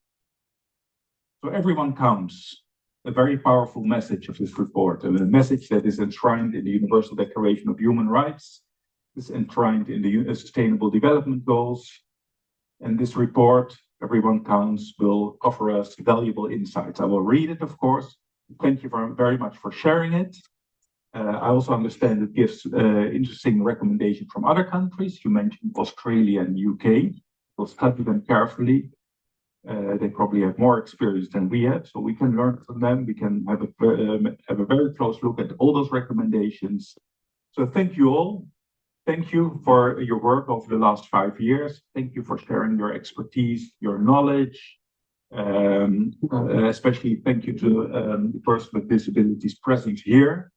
So everyone counts. A very powerful message of this report, and a message that is enshrined in the Universal Declaration of Human Rights, is enshrined in the Sustainable Development Goals. And this report, Everyone Counts, will offer us valuable insights. I will read it, of course. Thank you very much for sharing it. I also understand it gives interesting recommendations from other countries. You mentioned Australia and UK. We'll study them carefully. They probably have more experience than we have, so we can learn from them. We can have a very close look at all those recommendations. So thank you all. Thank you for your work over the last 5 years. Thank you for sharing your expertise, your knowledge. Especially thank you to the person with disabilities present here.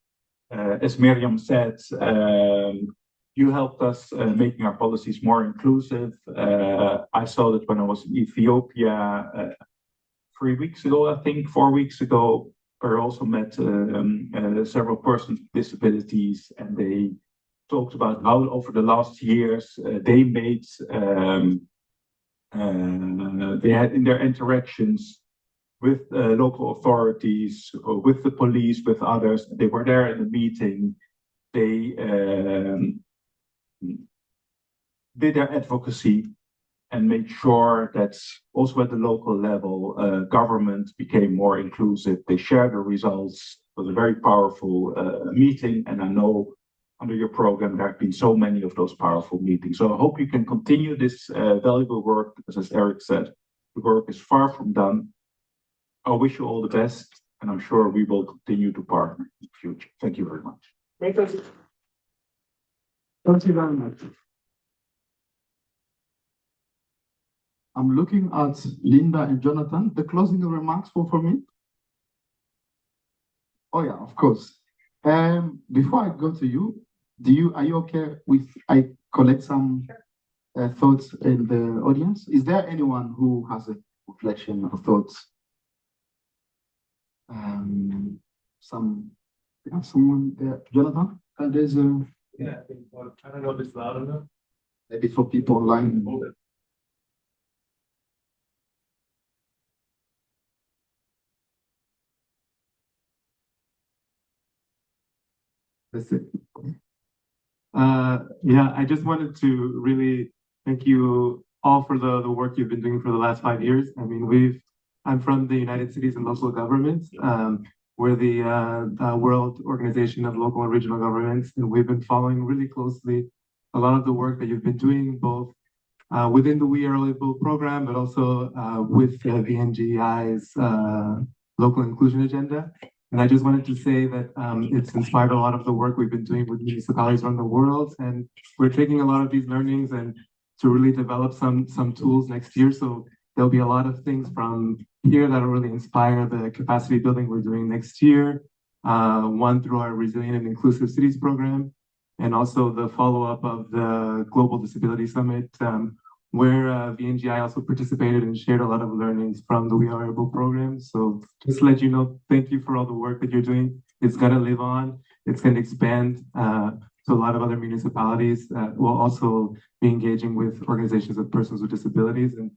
As Mirjam said, you helped us making our policies more inclusive. I saw that when I was in Ethiopia 3 weeks ago, I think 4 weeks ago, I also met several persons with disabilities, and they talked about how over the last years they made, they had in their interactions with local authorities, with the police, with others. They were there in the meeting. They did their advocacy and made sure that also at the local level, government became more inclusive. They shared the results. It was a very powerful meeting, and I know under your program there have been so many of those powerful meetings. So I hope you can continue this valuable work, because as Eric said, the work is far from done. I wish you all the best, and I'm sure we will continue to partner in the future. Thank you very much. Thank you. Thank you very much. I'm looking at Linda and Jonathan. The closing remarks for me? Oh yeah, of course. Before I go to you, are you okay with I collect some thoughts in the audience? Is there anyone who has a reflection or thoughts? Someone there, Jonathan? There's a I don't know if it's loud enough. maybe for people online. That's it. Yeah, I just wanted to really thank you all for the work you've been doing for the last 5 years. I mean, I'm from the United Cities and Local Governments. We're the World Organization of Local and Regional Governments, and we've been following really closely a lot of the work that you've been doing, both within the We Are Able program, but also with VNGI's local inclusion agenda. And I just wanted to say that it's inspired a lot of the work we've been doing with municipalities around the world. And we're taking a lot of these learnings and to really develop some tools next year. So there'll be a lot of things from here that will really inspire the capacity building we're doing next year. One through our Resilient and Inclusive Cities program, and also the follow-up of the Global Disability Summit, where VNGI also participated and shared a lot of learnings from the We Are Able program. So just to let you know, thank you for all the work that you're doing. It's gonna live on, it's gonna expand to a lot of other municipalities. We'll also be engaging with organizations of persons with disabilities and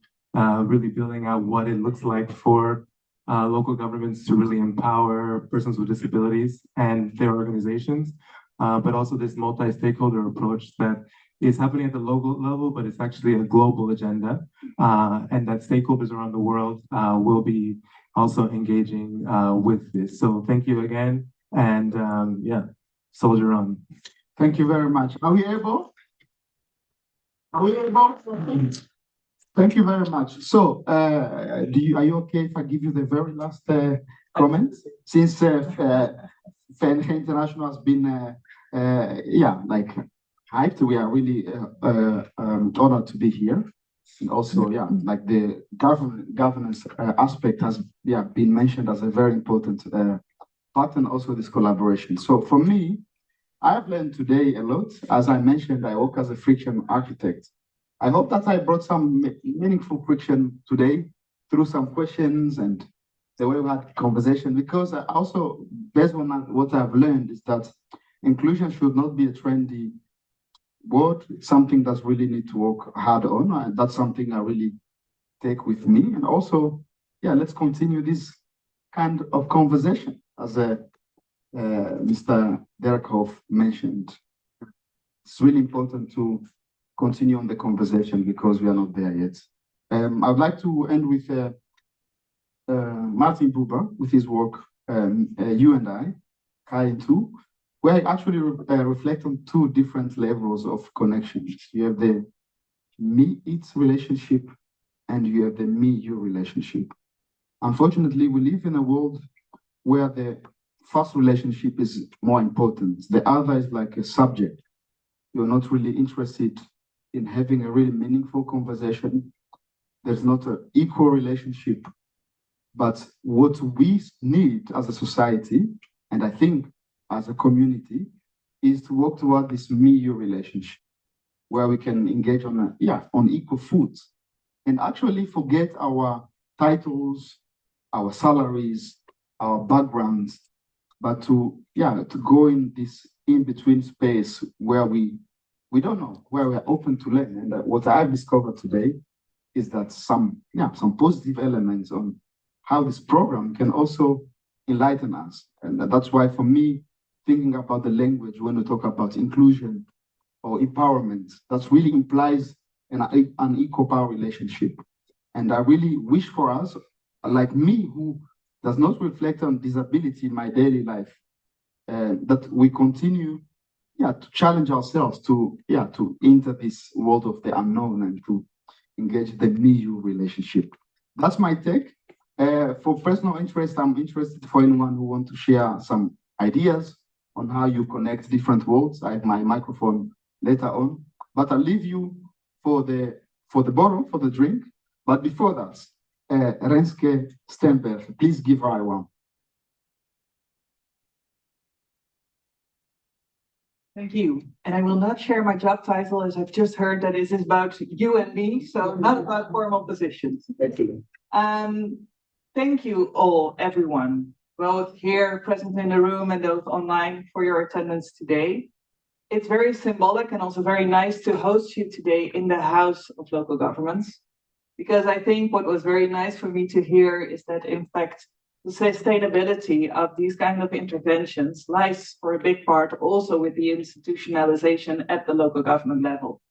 really building out what it looks like for local governments to really empower persons with disabilities and their organizations, but also this multi-stakeholder approach that is happening at the local level, but it's actually a global agenda, and that stakeholders around the world will be also engaging with this. So thank you again, and yeah, soldier on. Thank you very much. Are we able? Are we able? Thank you very much. So, are you okay if I give you the very last comment? Since FNG International has been, hyped, we are really honored to be here. And also, like the governance aspect has been mentioned as a very important part, and also this collaboration. So for me, I've learned today a lot. As I mentioned, I work as a friction architect. I hope that I brought some meaningful friction today through some questions and the way we had conversation, because I also, based on what I've learned, is that inclusion should not be a trendy word. It's something that really need to work hard on, and that's something I really take with me. And also, let's continue this kind of conversation, as Mr. Deborah mentioned. It's really important to continue on the conversation because we are not there yet. I'd like to end with Martin Buber with his work, You and I, Kai 2, where I actually reflect on two different levels of connections. You have the me-it relationship, and you have the me-you relationship. Unfortunately, we live in a world where the first relationship is more important. The other is like a subject. You're not really interested in having a really meaningful conversation. There's not an equal relationship. But what we need as a society, and I think as a community, is to work toward this me-you relationship, where we can engage on equal foots, and actually forget our titles, our salaries, our backgrounds, but to go in this in-between space where we don't know, where we're open to learn. And what I've discovered today is that some positive elements on how this program can also enlighten us. And that's why, for me, thinking about the language when we talk about inclusion or empowerment, that really implies an equal power relationship. And I really wish for us, like me, who does not reflect on disability in my daily life, that we continue to challenge ourselves to enter this world of the unknown and to engage the me-you relationship. That's my take. For personal interest, I'm interested for anyone who wants to share some ideas on how you connect different worlds. I have my microphone later on, but I'll leave you for the bottle, for the drink. But before that, Renske Stemper, please give her a round. Thank you. And I will not share my job title, as I've just heard that it is about you and me, so not about formal positions. Thank you. Thank you all, everyone, both here present in the room and those online, for your attendance today. It's very symbolic and also very nice to host you today in the House of Local Governments, because I think what was very nice for me to hear is that, in fact, the sustainability of these kind of interventions lies for a big part also with the institutionalization at the local government level.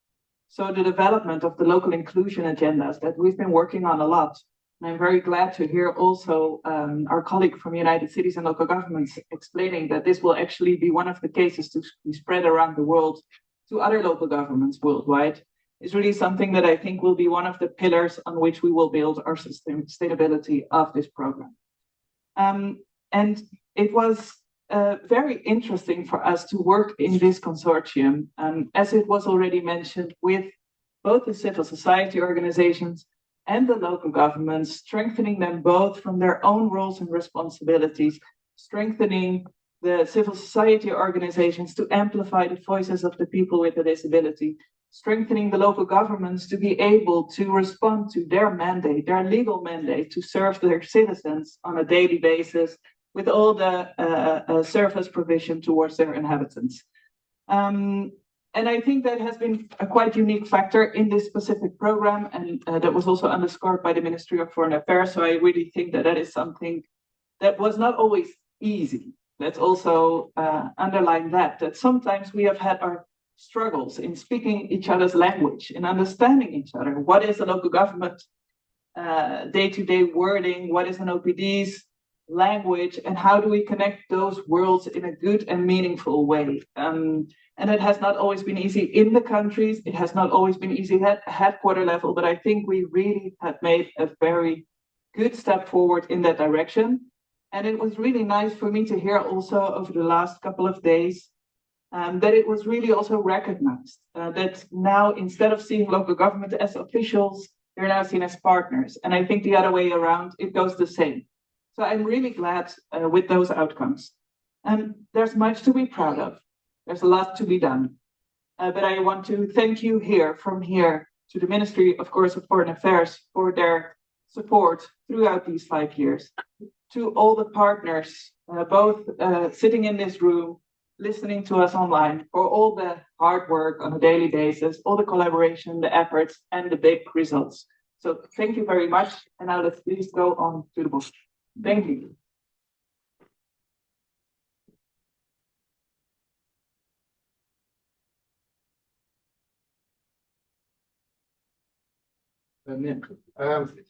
So the development of the local inclusion agendas that we've been working on a lot. And I'm very glad to hear also our colleague from United Cities and Local Governments explaining that this will actually be one of the cases to be spread around the world to other local governments worldwide. Is really something that I think will be one of the pillars on which we will build our sustainability of this program. And it was very interesting for us to work in this consortium, as it was already mentioned, with both the civil society organizations and the local governments, strengthening them both from their own roles and responsibilities, strengthening the civil society organizations to amplify the voices of the people with a disability, strengthening the local governments to be able to respond to their mandate, their legal mandate, to serve their citizens on a daily basis with all the service provision towards their inhabitants. And I think that has been a quite unique factor in this specific program, and that was also underscored by the Ministry of Foreign Affairs. So I really think that that is something that was not always easy. Let's also underline that sometimes we have had our struggles in speaking each other's language, in understanding each other. What is a local government day-to-day wording? What is an OPD's language? And how do we connect those worlds in a good and meaningful way? And it has not always been easy in the countries. It has not always been easy at headquarter level, but I think we really have made a very good step forward in that direction. And it was really nice for me to hear also over the last couple of days that it was really also recognized that now, instead of seeing local government as officials, they're now seen as partners. And I think the other way around, it goes the same. So I'm really glad with those outcomes. There's much to be proud of. There's a lot to be done. But I want to thank you from here to the Ministry, of course, of Foreign Affairs for their support throughout these 5 years. To all the partners, both sitting in this room, listening to us online, for all the hard work on a daily basis, all the collaboration, the efforts, and the big results. So thank you very much. And now let's please go on to the book. Thank you.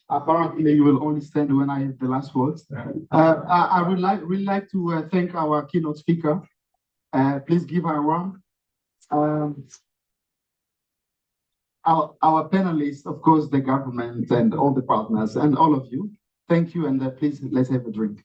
Apparently, you will only stand when I have the last words. I would really like to thank our keynote speaker. Please give her a round. Our panelists, of course, the government and all the partners and all of you. Thank you, and please let's have a drink.